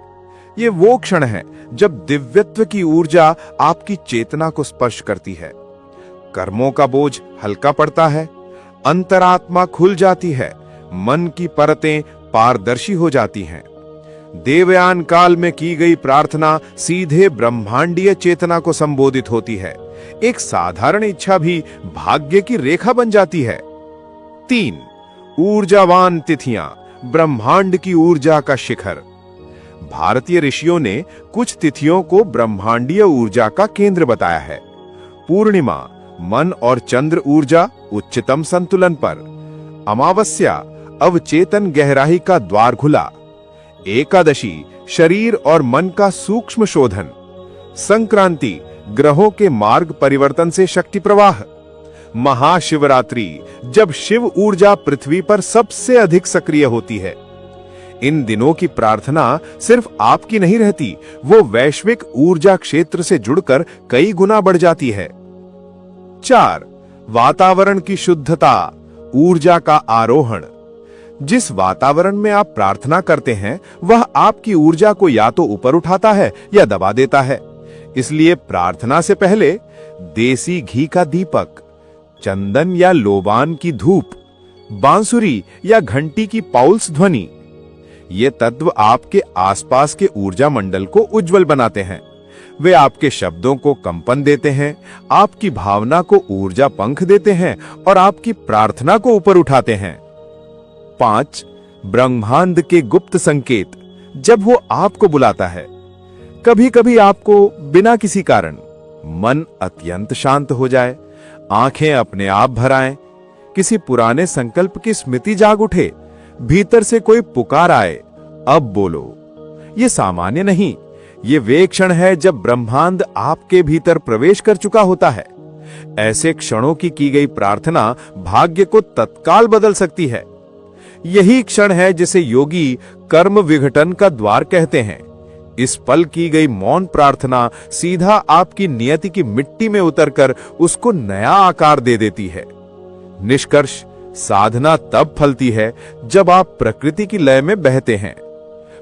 ये वो क्षण है जब दिव्यत्व की ऊर्जा आपकी चेतना को स्पर्श करती है। कर्मों का बोझ हल्का पड़ता है, अंतरात्मा खुल जाती है, मन की परतें पारदर्शी हो जाती हैं। देवयान काल में की गई प्रार्थना सीधे ब्रह्मांडीय चेतना को संबोधित होती है। एक साधारण इच्छा भी भाग्य की रेखा बन जाती है। 3. ऊर्जावान तिथियां, ब्रह्मांड की ऊर्जा का शिखर। भारतीय ऋषियों ने कुछ तिथियों को ब्रह्मांडीय ऊर्जा का केंद्र बताया है। पूर्णिमा, मन और चंद्र ऊर्जा उच्चतम संतुलन पर। अमावस्या, अवचेतन गहराई का द्वार खुला। एकादशी, शरीर और मन का सूक्ष्म शोधन। संक्रांति, ग्रहों के मार्ग परिवर्तन से शक्ति प्रवाह। महाशिवरात्रि, जब शिव ऊर्जा पृथ्वी पर सबसे अधिक सक्रिय होती है। इन दिनों की प्रार्थना सिर्फ आपकी नहीं रहती, वो वैश्विक ऊर्जा क्षेत्र से जुड़कर कई गुना बढ़ जाती है। 4. वातावरण की शुद्धता, ऊर्जा का आरोहण। जिस वातावरण में आप प्रार्थना करते हैं वह आपकी ऊर्जा को या तो ऊपर उठाता है या दबा देता है। इसलिए प्रार्थना से पहले देसी घी का दीपक, चंदन या लोबान की धूप, बांसुरी या घंटी की पाउल्स ध्वनि, ये तत्व आपके आसपास के ऊर्जा मंडल को उज्जवल बनाते हैं। वे आपके शब्दों को कंपन देते हैं, आपकी भावना को ऊर्जा पंख देते हैं और आपकी प्रार्थना को ऊपर उठाते हैं। 5. ब्रह्मांड के गुप्त संकेत। जब वो आपको बुलाता है, कभी कभी आपको बिना किसी कारण मन अत्यंत शांत हो जाए, आंखें अपने आप भर आएं, किसी पुराने संकल्प की स्मृति जाग उठे, भीतर से कोई पुकार आए, अब बोलो। ये सामान्य नहीं, ये वे क्षण है जब ब्रह्मांड आपके भीतर प्रवेश कर चुका होता है। ऐसे क्षणों की गई प्रार्थना भाग्य को तत्काल बदल सकती है। यही क्षण है जिसे योगी कर्म विघटन का द्वार कहते हैं। इस पल की गई मौन प्रार्थना सीधा आपकी नियति की मिट्टी में उतरकर उसको नया आकार दे देती है। निष्कर्ष, साधना तब फलती है जब आप प्रकृति की लय में बहते हैं।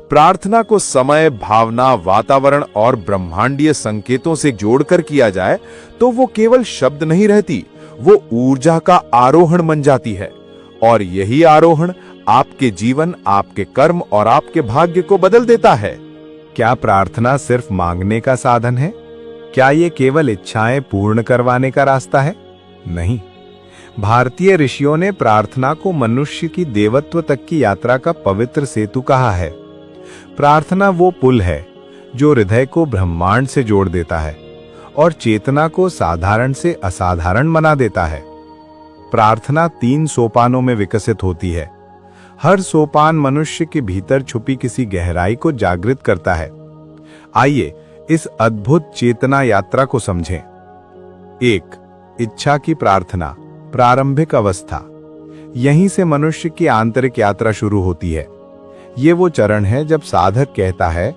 प्रार्थना को समय, भावना, वातावरण और ब्रह्मांडीय संकेतों से जोड़कर किया जाए तो वो केवल शब्द नहीं रहती, वो ऊर्जा का आरोहण बन जाती है। और यही आरोहण आपके जीवन, आपके कर्म और आपके भाग्य को बदल देता है। क्या प्रार्थना सिर्फ मांगने का साधन है? क्या ये केवल इच्छाएं पूर्ण करवाने का रास्ता है? नहीं। भारतीय ऋषियों ने प्रार्थना को मनुष्य की देवत्व तक की यात्रा का पवित्र सेतु कहा है। प्रार्थना वो पुल है जो हृदय को ब्रह्मांड से जोड़ देता है और चेतना को साधारण से असाधारण बना देता है। प्रार्थना 3 सोपानों में विकसित होती है। हर सोपान मनुष्य के भीतर छुपी किसी गहराई को जागृत करता है। आइए इस अद्भुत चेतना यात्रा को समझें। 1. इच्छा की प्रार्थना, प्रारंभिक अवस्था। यहीं से मनुष्य की आंतरिक यात्रा शुरू होती है। ये वो चरण है जब साधक कहता है,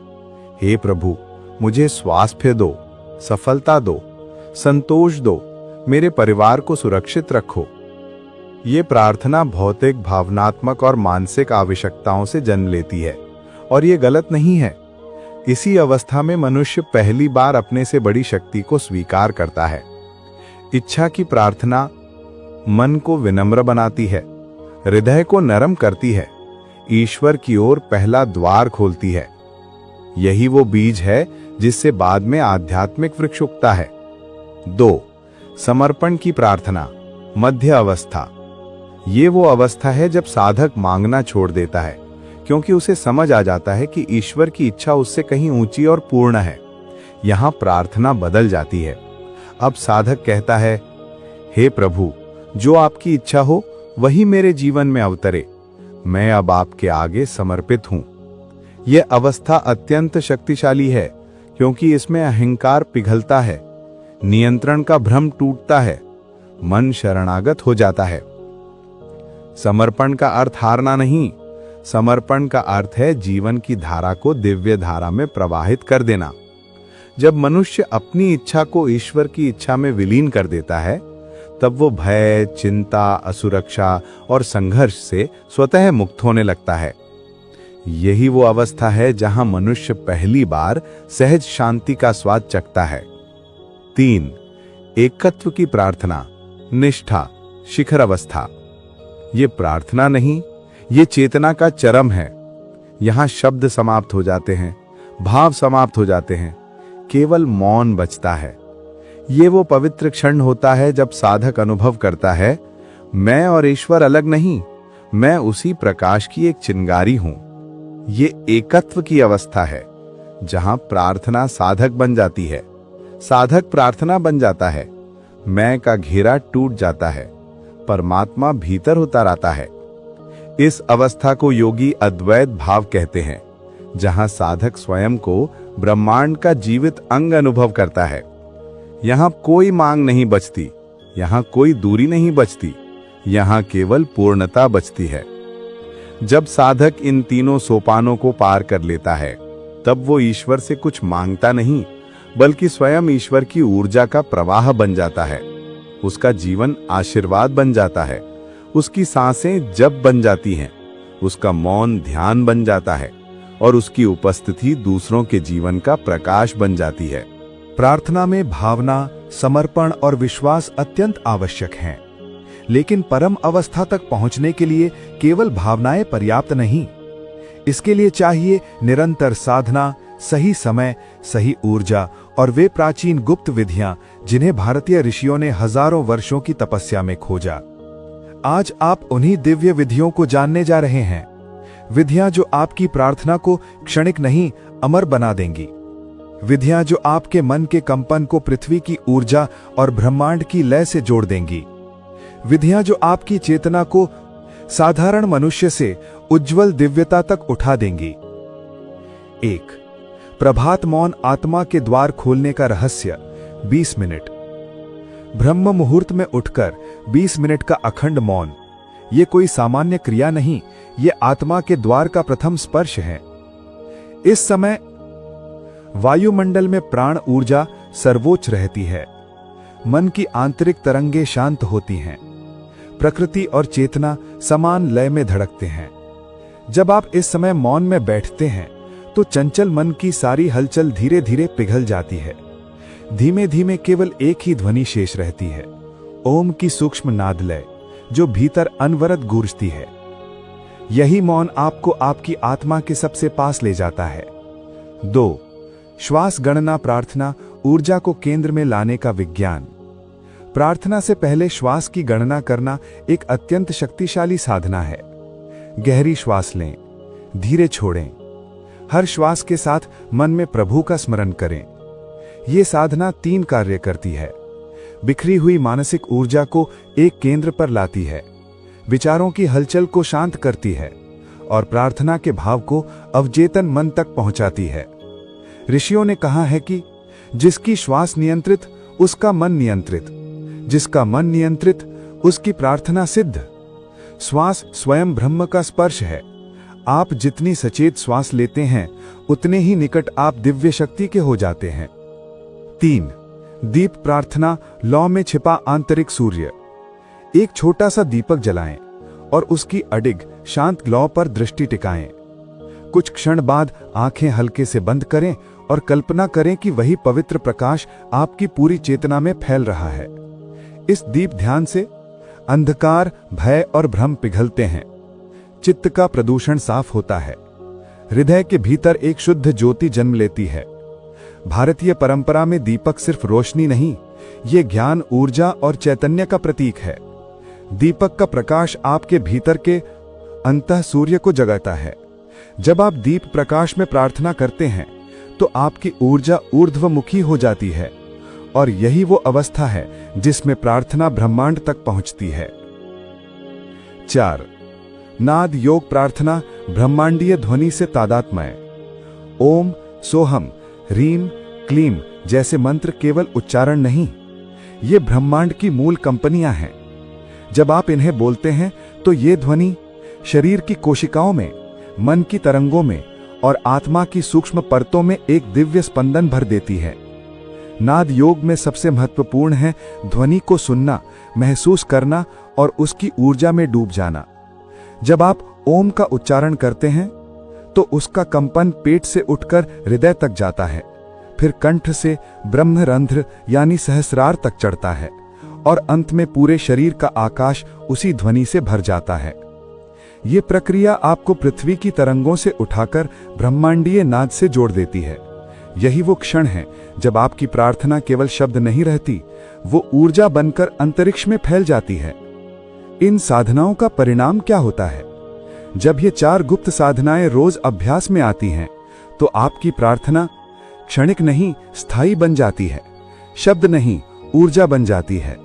हे प्रभु, मुझे स्वास्थ्य दो, सफलता दो, संतोष दो, मेरे परिवार को सुरक्षित रखो। ये प्रार्थना भौतिक, भावनात्मक और मानसिक आवश्यकताओं से जन्म लेती है और ये गलत नहीं है। इसी अवस्था में मनुष्य पहली बार अपने से बड़ी शक्ति को स्वीकार करता है। इच्छा की प्रार्थना मन को विनम्र बनाती है, हृदय को नरम करती है, ईश्वर की ओर पहला द्वार खोलती है। यही वो बीज है जिससे बाद में आध्यात्मिक वृक्ष उगता है। 2. समर्पण की प्रार्थना, मध्य अवस्था। ये वो अवस्था है जब साधक मांगना छोड़ देता है क्योंकि उसे समझ आ जाता है कि ईश्वर की इच्छा उससे कहीं ऊंची और पूर्ण है। यहां प्रार्थना बदल जाती है। अब साधक कहता है, हे प्रभु, जो आपकी इच्छा हो वही मेरे जीवन में अवतरे। मैं अब आपके आगे समर्पित हूं। यह अवस्था अत्यंत शक्तिशाली है क्योंकि इसमें अहंकार पिघलता है, नियंत्रण का भ्रम टूटता है, मन शरणागत हो जाता है। समर्पण का अर्थ हारना नहीं, समर्पण का अर्थ है जीवन की धारा को दिव्य धारा में प्रवाहित कर देना। जब मनुष्य अपनी इच्छा को ईश्वर की इच्छा में विलीन कर देता है, तब वो भय, चिंता, असुरक्षा और संघर्ष से स्वतः मुक्त होने लगता है। यही वो अवस्था है जहां मनुष्य पहली बार सहज शांति का स्वाद चखता है। 3. एकत्व की प्रार्थना, निष्ठा, शिखर अवस्था। ये प्रार्थना नहीं, ये चेतना का चरम है। यहां शब्द समाप्त हो जाते हैं, भाव समाप्त हो जाते हैं, केवल मौन बचता है। ये वो पवित्र क्षण होता है जब साधक अनुभव करता है, मैं और ईश्वर अलग नहीं, मैं उसी प्रकाश की एक चिंगारी हूं। ये एकत्व की अवस्था है जहां प्रार्थना साधक बन जाती है, साधक प्रार्थना बन जाता है, मैं का घेरा टूट जाता है, परमात्मा भीतर उतर आता है। इस अवस्था को योगी अद्वैत भाव कहते हैं, जहां साधक स्वयं को ब्रह्मांड का जीवित अंग अनुभव करता है। यहां कोई मांग नहीं बचती, यहां कोई दूरी नहीं बचती, यहां केवल पूर्णता बचती है। जब साधक इन तीनों सोपानों को पार कर लेता है, तब वो ईश्वर से कुछ मांगता नहीं, बल्कि स्वयं ईश्वर की ऊर्जा का प्रवाह बन जाता है। उसका जीवन आशीर्वाद बन जाता है, उसकी सांसें जप बन जाती हैं, उसका मौन ध्यान बन जाता है और उसकी उपस्थिति दूसरों के जीवन का प्रकाश बन जाती है। प्रार्थना में भावना, समर्पण और विश्वास अत्यंत आवश्यक हैं, लेकिन परम अवस्था तक पहुंचने के लिए केवल भावनाएं पर्याप्त नहीं। इसके लिए चाहिए निरंतर साधना, सही समय, सही ऊर्जा और वे प्राचीन गुप्त विधियां जिन्हें भारतीय ऋषियों ने हजारों वर्षों की तपस्या में खोजा। आज आप उन्हीं दिव्य विधियों को जानने जा रहे हैं, विधियां जो आपकी प्रार्थना को क्षणिक नहीं अमर बना देंगी, विधियां जो आपके मन के कंपन को पृथ्वी की ऊर्जा और ब्रह्मांड की लय से जोड़ देंगी, विधियां जो आपकी चेतना को साधारण मनुष्य से उज्जवल दिव्यता तक उठा देंगी। 1. प्रभात मौन आत्मा के द्वार खोलने का रहस्य। 20 मिनट। ब्रह्म मुहूर्त में उठकर 20 मिनट का अखंड मौन, ये कोई सामान्य क्रिया नहीं, ये आत्मा के द्वार का प्रथम स्पर्श है। इस समय वायुमंडल में प्राण ऊर्जा सर्वोच्च रहती है, मन की आंतरिक तरंगे शांत होती हैं, प्रकृति और चेतना समान लय में धड़कते हैं। जब आप इस समय मौन में बैठते हैं तो चंचल मन की सारी हलचल धीरे धीरे पिघल जाती है। धीमे धीमे केवल एक ही ध्वनि शेष रहती है, ओम की सूक्ष्म नाद लय जो भीतर अनवरत गूंजती है। यही मौन आपको आपकी आत्मा के सबसे पास ले जाता है। 2. श्वास गणना प्रार्थना ऊर्जा को केंद्र में लाने का विज्ञान। प्रार्थना से पहले श्वास की गणना करना एक अत्यंत शक्तिशाली साधना है। गहरी श्वास लें, धीरे छोड़ें, हर श्वास के साथ मन में प्रभु का स्मरण करें। यह साधना 3 कार्य करती है। बिखरी हुई मानसिक ऊर्जा को एक केंद्र पर लाती है, विचारों की हलचल को शांत करती है और प्रार्थना के भाव को अवचेतन मन तक पहुंचाती है। ऋषियों ने कहा है कि जिसकी श्वास नियंत्रित उसका मन नियंत्रित, जिसका मन नियंत्रित उसकी प्रार्थना सिद्ध। श्वास स्वयं ब्रह्म का स्पर्श है। आप जितनी सचेत श्वास लेते हैं उतने ही निकट आप दिव्य शक्ति के हो जाते हैं। 3. दीप प्रार्थना लौ में छिपा आंतरिक सूर्य। एक छोटा सा दीपक जलाएं और उसकी अडिग शांत लौ पर दृष्टि टिकाएं। कुछ क्षण बाद आंखें हल्के से बंद करें और कल्पना करें कि वही पवित्र प्रकाश आपकी पूरी चेतना में फैल रहा है। इस दीप ध्यान से अंधकार, भय और भ्रम पिघलते हैं, चित्त का प्रदूषण साफ होता है, हृदय के भीतर एक शुद्ध ज्योति जन्म लेती है। भारतीय परंपरा में दीपक सिर्फ रोशनी नहीं, ये ज्ञान, ऊर्जा और चैतन्य का प्रतीक है। दीपक का प्रकाश आपके भीतर के अंतः सूर्य को जगाता है। जब आप दीप प्रकाश में प्रार्थना करते हैं तो आपकी ऊर्जा ऊर्ध्वमुखी हो जाती है और यही वो अवस्था है जिसमें प्रार्थना ब्रह्मांड तक पहुंचती है। 4. नाद योग प्रार्थना ब्रह्मांडीय ध्वनि से तादात्म्य। ओम, सोहम, ह्रीम, क्लीम जैसे मंत्र केवल उच्चारण नहीं, ये ब्रह्मांड की मूल कंपनियां हैं। जब आप इन्हें बोलते हैं तो ये ध्वनि शरीर की कोशिकाओं में, मन की तरंगों में और आत्मा की सूक्ष्म परतों में एक दिव्य स्पंदन भर देती है। नाद योग में सबसे महत्वपूर्ण है ध्वनि को सुनना, महसूस करना और उसकी ऊर्जा में डूब जाना। जब आप ओम का उच्चारण करते हैं तो उसका कंपन पेट से उठकर हृदय तक जाता है, फिर कंठ से ब्रह्मरंध्र यानी सहस्रार तक चढ़ता है और अंत में पूरे शरीर का आकाश उसी ध्वनि से भर जाता है। ये प्रक्रिया आपको पृथ्वी की तरंगों से उठाकर ब्रह्मांडीय नाद से जोड़ देती है। यही वो क्षण है जब आपकी प्रार्थना केवल शब्द नहीं रहती, वो ऊर्जा बनकर अंतरिक्ष में फैल जाती है। इन साधनाओं का परिणाम क्या होता है? जब ये 4 गुप्त साधनाएं रोज अभ्यास में आती हैं तो आपकी प्रार्थना क्षणिक नहीं स्थायी बन जाती है, शब्द नहीं ऊर्जा बन जाती है,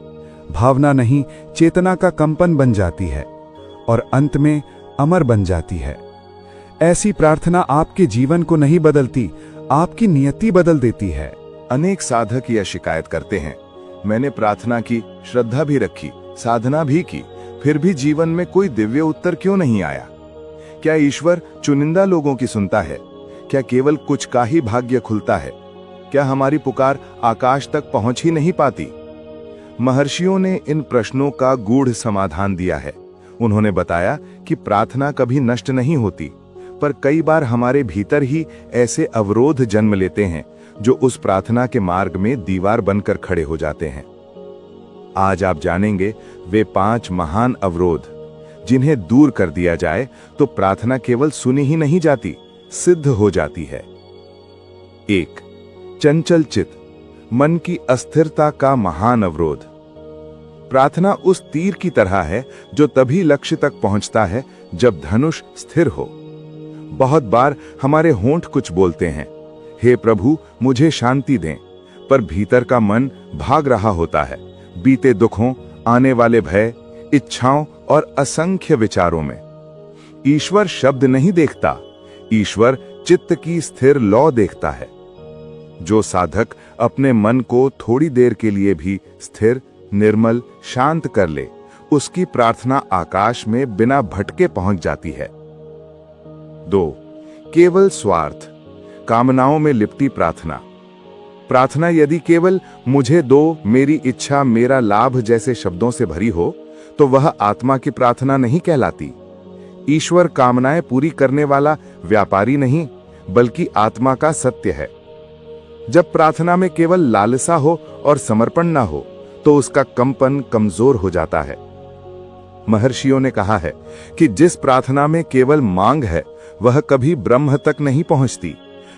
भावना नहीं चेतना का कंपन बन जाती है और अंत में अमर बन जाती है। ऐसी प्रार्थना आपके जीवन को नहीं बदलती, आपकी नियति बदल देती है। अनेक साधक यह शिकायत करते हैं, मैंने प्रार्थना की, श्रद्धा भी रखी, साधना भी की, फिर भी जीवन में कोई दिव्य उत्तर क्यों नहीं आया? क्या ईश्वर चुनिंदा लोगों की सुनता है? क्या केवल कुछ का ही भाग्य खुलता है? क्या हमारी पुकार आकाश तक पहुंच ही नहीं पाती? महर्षियों ने इन प्रश्नों का गूढ़ समाधान दिया है। उन्होंने बताया कि प्रार्थना कभी नष्ट नहीं होती, पर कई बार हमारे भीतर ही ऐसे अवरोध जन्म लेते हैं जो उस प्रार्थना के मार्ग में दीवार बनकर खड़े हो जाते हैं। आज आप जानेंगे वे 5 महान अवरोध जिन्हें दूर कर दिया जाए तो प्रार्थना केवल सुनी ही नहीं जाती, सिद्ध हो जाती है। 1. चंचल चित्त, मन की अस्थिरता का महान अवरोध। प्रार्थना उस तीर की तरह है जो तभी लक्ष्य तक पहुंचता है जब धनुष स्थिर हो। बहुत बार हमारे होंठ कुछ बोलते हैं, हे प्रभु मुझे शांति दें, पर भीतर का मन भाग रहा होता है, बीते दुखों, आने वाले भय, इच्छाओं और असंख्य विचारों में। ईश्वर शब्द नहीं देखता, ईश्वर चित्त की स्थिर लौ देखता है। जो साधक अपने मन को थोड़ी देर के लिए भी स्थिर, निर्मल, शांत कर ले, उसकी प्रार्थना आकाश में बिना भटके पहुंच जाती है। 2. केवल स्वार्थ, कामनाओं में लिपटी प्रार्थना। प्रार्थना यदि केवल मुझे दो, मेरी इच्छा, मेरा लाभ जैसे शब्दों से भरी हो तो वह आत्मा की प्रार्थना नहीं कहलाती। ईश्वर कामनाएं पूरी करने वाला व्यापारी नहीं, बल्कि आत्मा का सत्य है। जब प्रार्थना में केवल लालसा हो और समर्पण ना हो तो उसका कंपन कमजोर हो जाता है। महर्षियों ने कहा है कि जिस प्रार्थना में केवल मांग है वह कभी ब्रह्म तक नहीं पहुंचती,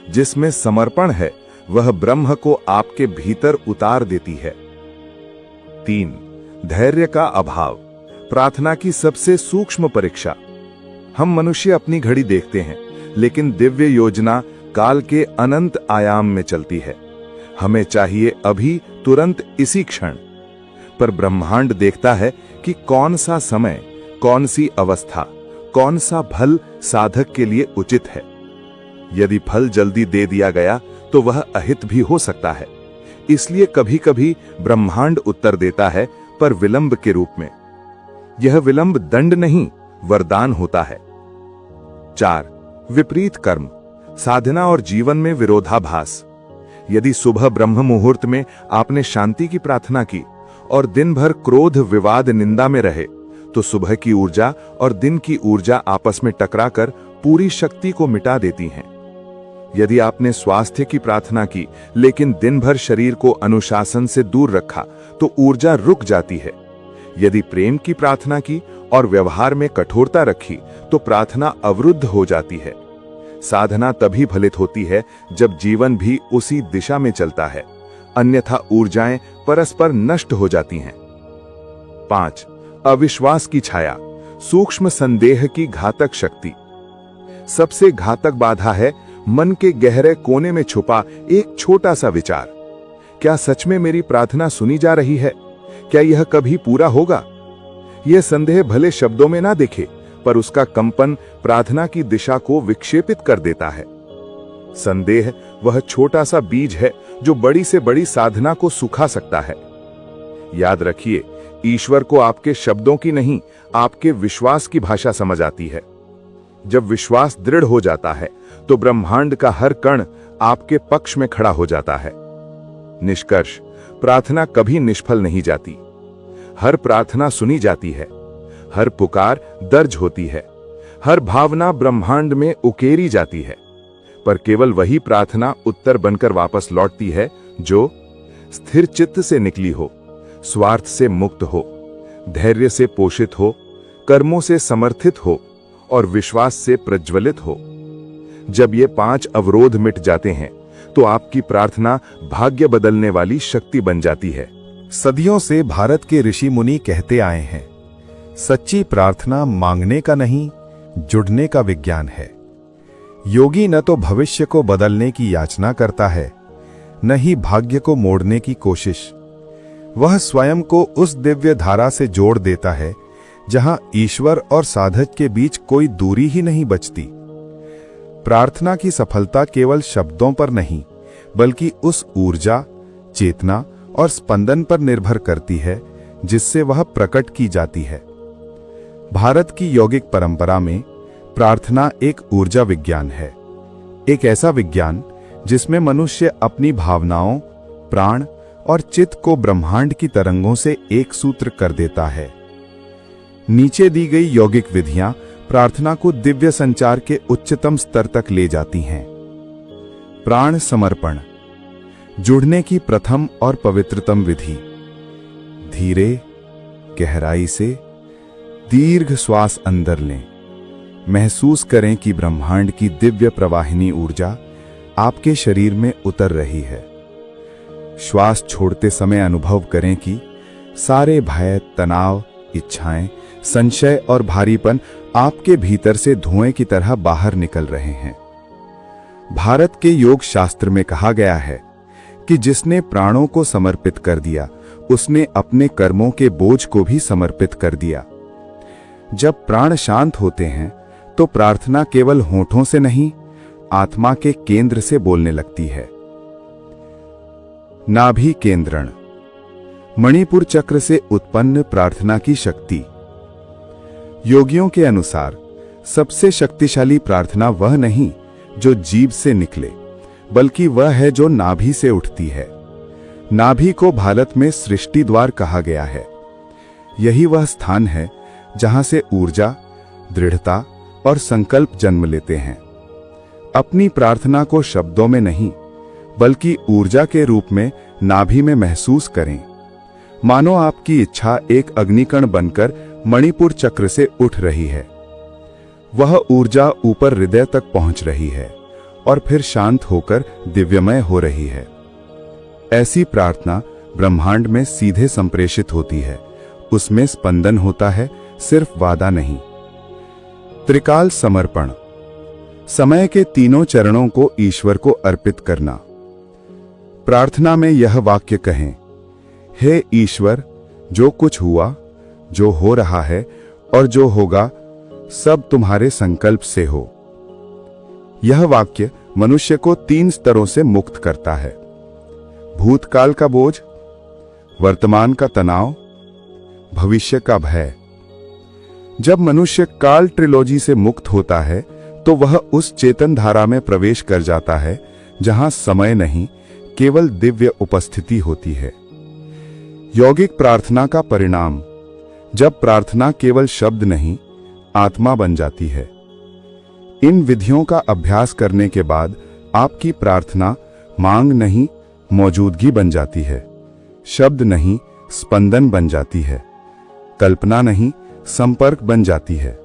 जिसमें समर्पण है वह ब्रह्म को आपके भीतर उतार देती है। 3. धैर्य का अभाव, प्रार्थना की सबसे सूक्ष्म परीक्षा। हम मनुष्य अपनी घड़ी देखते हैं, लेकिन दिव्य योजना काल के अनंत आयाम में चलती है। हमें चाहिए अभी, तुरंत, इसी क्षण। पर ब्रह्मांड देखता है कि कौन सा समय, कौन सी अवस्था, कौन सा फल साधक के लिए उचित है। यदि फल जल्दी दे दिया गया तो वह अहित भी हो सकता है। इसलिए कभी कभी ब्रह्मांड उत्तर देता है, पर विलंब के रूप में। यह विलंब दंड नहीं, वरदान होता है। 4. विपरीत कर्म, साधना और जीवन में विरोधाभास। यदि सुबह ब्रह्म मुहूर्त में आपने शांति की प्रार्थना की और दिन भर क्रोध, विवाद, निंदा में रहे, तो सुबह की ऊर्जा और दिन की ऊर्जा आपस में टकराकर पूरी शक्ति को मिटा देती हैं। यदि आपने स्वास्थ्य की प्रार्थना की लेकिन दिन भर शरीर को अनुशासन से दूर रखा तो ऊर्जा रुक जाती है। यदि प्रेम की प्रार्थना की और व्यवहार में कठोरता रखी तो प्रार्थना अवरुद्ध हो जाती है। साधना तभी फलित होती है जब जीवन भी उसी दिशा में चलता है, अन्यथा ऊर्जाएं परस्पर नष्ट हो जाती हैं। 5. अविश्वास की छाया, सूक्ष्म संदेह की घातक शक्ति। सबसे घातक बाधा है मन के गहरे कोने में छुपा एक छोटा सा विचार। क्या सच में मेरी प्रार्थना सुनी जा रही है? क्या यह कभी पूरा होगा? यह संदेह भले शब्दों में ना दिखे, पर उसका कंपन प्रार्थना की दिशा को विक्षेपित कर देता है। संदेह वह छोटा सा बीज है जो बड़ी से बड़ी साधना को सुखा सकता है। याद रखिए, ईश्वर को आपके शब्दों की नहीं, आपके विश्वास की भाषा समझ आती है। जब विश्वास दृढ़ हो जाता है तो ब्रह्मांड का हर कण आपके पक्ष में खड़ा हो जाता है। निष्कर्ष, प्रार्थना कभी निष्फल नहीं जाती। हर प्रार्थना सुनी जाती है, हर पुकार दर्ज होती है, हर भावना ब्रह्मांड में उकेरी जाती है, पर केवल वही प्रार्थना उत्तर बनकर वापस लौटती है जो स्थिर चित्त से निकली हो, स्वार्थ से मुक्त हो, धैर्य से पोषित हो, कर्मों से समर्थित हो और विश्वास से प्रज्वलित हो। जब ये 5 अवरोध मिट जाते हैं तो आपकी प्रार्थना भाग्य बदलने वाली शक्ति बन जाती है। सदियों से भारत के ऋषि मुनि कहते आए हैं, सच्ची प्रार्थना मांगने का नहीं, जुड़ने का विज्ञान है। योगी न तो भविष्य को बदलने की याचना करता है, न ही भाग्य को मोड़ने की कोशिश। वह स्वयं को उस दिव्य धारा से जोड़ देता है जहां ईश्वर और साधक के बीच कोई दूरी ही नहीं बचती। प्रार्थना की सफलता केवल शब्दों पर नहीं, बल्कि उस ऊर्जा, चेतना और स्पंदन पर निर्भर करती है जिससे वह प्रकट की जाती है। भारत की यौगिक परंपरा में प्रार्थना एक ऊर्जा विज्ञान है, एक ऐसा विज्ञान जिसमें मनुष्य अपनी भावनाओं, प्राण और चित्त को ब्रह्मांड की तरंगों से एक सूत्र कर देता है। नीचे दी गई यौगिक विधियां प्रार्थना को दिव्य संचार के उच्चतम स्तर तक ले जाती हैं। प्राण समर्पण, जुड़ने की प्रथम और पवित्रतम विधि। धीरे, गहराई से, दीर्घ श्वास अंदर लें। महसूस करें कि ब्रह्मांड की दिव्य प्रवाहिनी ऊर्जा आपके शरीर में उतर रही है। श्वास छोड़ते समय अनुभव करें कि सारे भय, तनाव, इच्छाएं, संशय और भारीपन आपके भीतर से धुएं की तरह बाहर निकल रहे हैं। भारत के योग शास्त्र में कहा गया है कि जिसने प्राणों को समर्पित कर दिया, उसने अपने कर्मों के बोझ को भी समर्पित कर दिया। जब प्राण शांत होते हैं तो प्रार्थना केवल होठों से नहीं, आत्मा के केंद्र से बोलने लगती है। नाभि केंद्रण, मणिपुर चक्र से उत्पन्न प्रार्थना की शक्ति। योगियों के अनुसार सबसे शक्तिशाली प्रार्थना वह नहीं जो जीभ से निकले, बल्कि वह है जो नाभि से उठती है। नाभि को भारत में सृष्टि द्वार कहा गया है। यही वह स्थान है जहां से ऊर्जा, दृढ़ता और संकल्प जन्म लेते हैं। अपनी प्रार्थना को शब्दों में नहीं, बल्कि ऊर्जा के रूप में नाभि में महसूस करें। मानो आपकी इच्छा एक अग्निकण बनकर मणिपुर चक्र से उठ रही है। वह ऊर्जा ऊपर हृदय तक पहुंच रही है और फिर शांत होकर दिव्यमय हो रही है। ऐसी प्रार्थना ब्रह्मांड में सीधे संप्रेषित होती है। उसमें स्पंदन होता है, सिर्फ वादा नहीं। त्रिकाल समर्पण, समय के तीनों चरणों को ईश्वर को अर्पित करना। प्रार्थना में यह वाक्य कहें, हे ईश्वर, जो कुछ हुआ, जो हो रहा है और जो होगा, सब तुम्हारे संकल्प से हो। यह वाक्य मनुष्य को 3 स्तरों से मुक्त करता है: भूतकाल का बोझ, वर्तमान का तनाव, भविष्य का भय। जब मनुष्य काल ट्रिलॉजी से मुक्त होता है तो वह उस चेतन धारा में प्रवेश कर जाता है जहां समय नहीं, केवल दिव्य उपस्थिति होती है। यौगिक प्रार्थना का परिणाम, जब प्रार्थना केवल शब्द नहीं, आत्मा बन जाती है। इन विधियों का अभ्यास करने के बाद आपकी प्रार्थना मांग नहीं, मौजूदगी बन जाती है। शब्द नहीं, स्पंदन बन जाती है। कल्पना नहीं, संपर्क बन जाती है।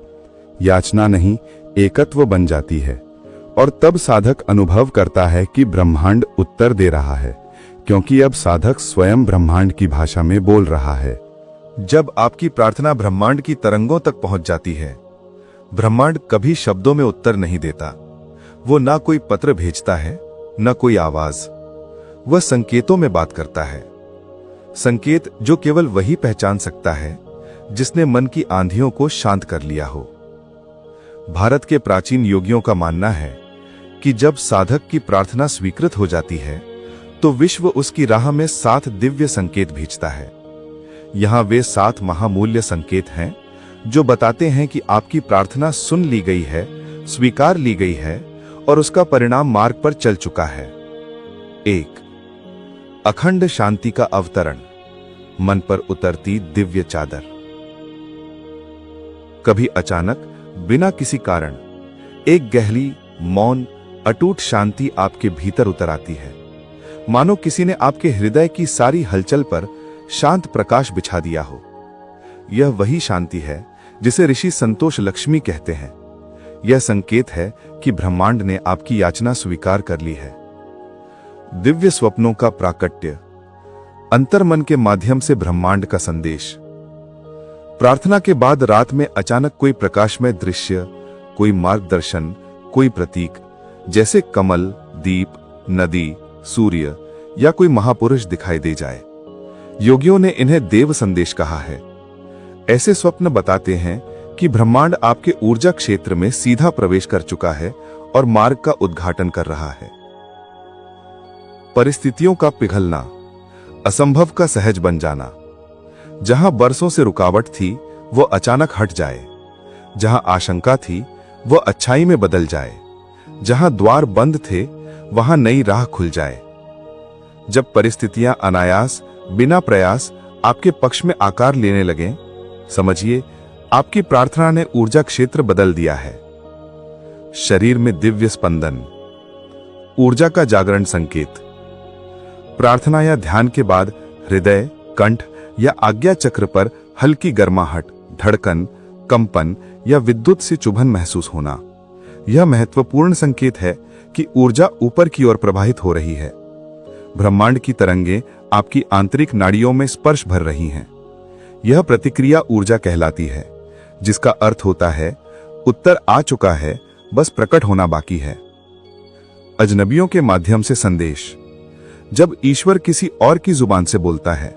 याचना नहीं, एकत्व बन जाती है। और तब साधक अनुभव करता है कि ब्रह्मांड उत्तर दे रहा है, क्योंकि अब साधक स्वयं ब्रह्मांड की भाषा में बोल रहा है। जब आपकी प्रार्थना ब्रह्मांड की तरंगों तक पहुंच जाती है, ब्रह्मांड कभी शब्दों में उत्तर नहीं देता। वो ना कोई पत्र भेजता है, ना कोई आवाज। वह संकेतों में बात करता है। संकेत जो केवल वही पहचान सकता है जिसने मन की आंधियों को शांत कर लिया हो। भारत के प्राचीन योगियों का मानना है कि जब साधक की प्रार्थना स्वीकृत हो जाती है तो विश्व उसकी राह में 7 दिव्य संकेत भेजता है। यहां वे 7 महामूल्य संकेत हैं जो बताते हैं कि आपकी प्रार्थना सुन ली गई है, स्वीकार ली गई है और उसका परिणाम मार्ग पर चल चुका है। 1. अखंड शांति का अवतरण, मन पर उतरती दिव्य चादर। कभी अचानक, बिना किसी कारण, एक गहरी, मौन, अटूट शांति आपके भीतर उतर आती है। मानो किसी ने आपके हृदय की सारी हलचल पर शांत प्रकाश बिछा दिया हो। यह वही शांति है जिसे ऋषि संतोष लक्ष्मी कहते हैं। यह संकेत है कि ब्रह्मांड ने आपकी याचना स्वीकार कर ली है। दिव्य स्वप्नों का प्राकट्य, अंतर्मन के माध्यम से ब्रह्मांड का संदेश। प्रार्थना के बाद रात में अचानक कोई प्रकाशमय दृश्य, कोई मार्गदर्शन, कोई प्रतीक, जैसे कमल, दीप, नदी, सूर्य या कोई महापुरुष दिखाई दे जाए। योगियों ने इन्हें देव संदेश कहा है। ऐसे स्वप्न बताते हैं कि ब्रह्मांड आपके ऊर्जा क्षेत्र में सीधा प्रवेश कर चुका है और मार्ग का उद्घाटन कर रहा है। परिस्थितियों का पिघलना, असंभव का सहज बन जाना। जहां बरसों से रुकावट थी वो अचानक हट जाए। जहां आशंका थी वो अच्छाई में बदल जाए। जहां द्वार बंद थे वहां नई राह खुल जाए। जब परिस्थितियां अनायास, बिना प्रयास आपके पक्ष में आकार लेने लगें, समझिए आपकी प्रार्थना ने ऊर्जा क्षेत्र बदल दिया है। शरीर में दिव्य स्पंदन, ऊर्जा का जागरण संकेत। प्रार्थना या ध्यान के बाद हृदय, कंठ या आज्ञा चक्र पर हल्की गर्माहट, धड़कन, कंपन या विद्युत से चुभन महसूस होना। यह महत्वपूर्ण संकेत है कि ऊर्जा ऊपर की ओर प्रवाहित हो रही है। ब्रह्मांड की तरंगें आपकी आंतरिक नाड़ियों में स्पर्श भर रही हैं। यह प्रतिक्रिया ऊर्जा कहलाती है, जिसका अर्थ होता है उत्तर आ चुका है, बस प्रकट होना बाकी है। अजनबियों के माध्यम से संदेश। जब ईश्वर किसी और की जुबान से बोलता है,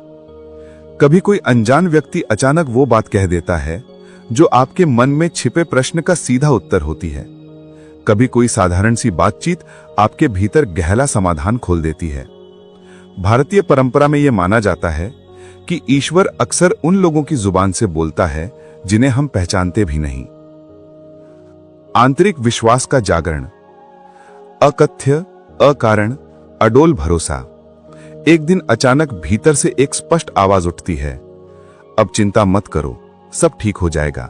कभी कोई अनजान व्यक्ति अचानक वो बात कह देता है जो आपके मन में छिपे प्रश्न का सीधा उत्तर होती है। कभी कोई साधारण सी बातचीत आपके भीतर गहरा समाधान खोल देती है। भारतीय परंपरा में यह माना जाता है कि ईश्वर अक्सर उन लोगों की जुबान से बोलता है जिन्हें हम पहचानते भी नहीं। आंतरिक विश्वास का जागरण। अकथ्य, अकारण, अडोल भरोसा। एक दिन अचानक भीतर से एक स्पष्ट आवाज उठती है, अब चिंता मत करो, सब ठीक हो जाएगा।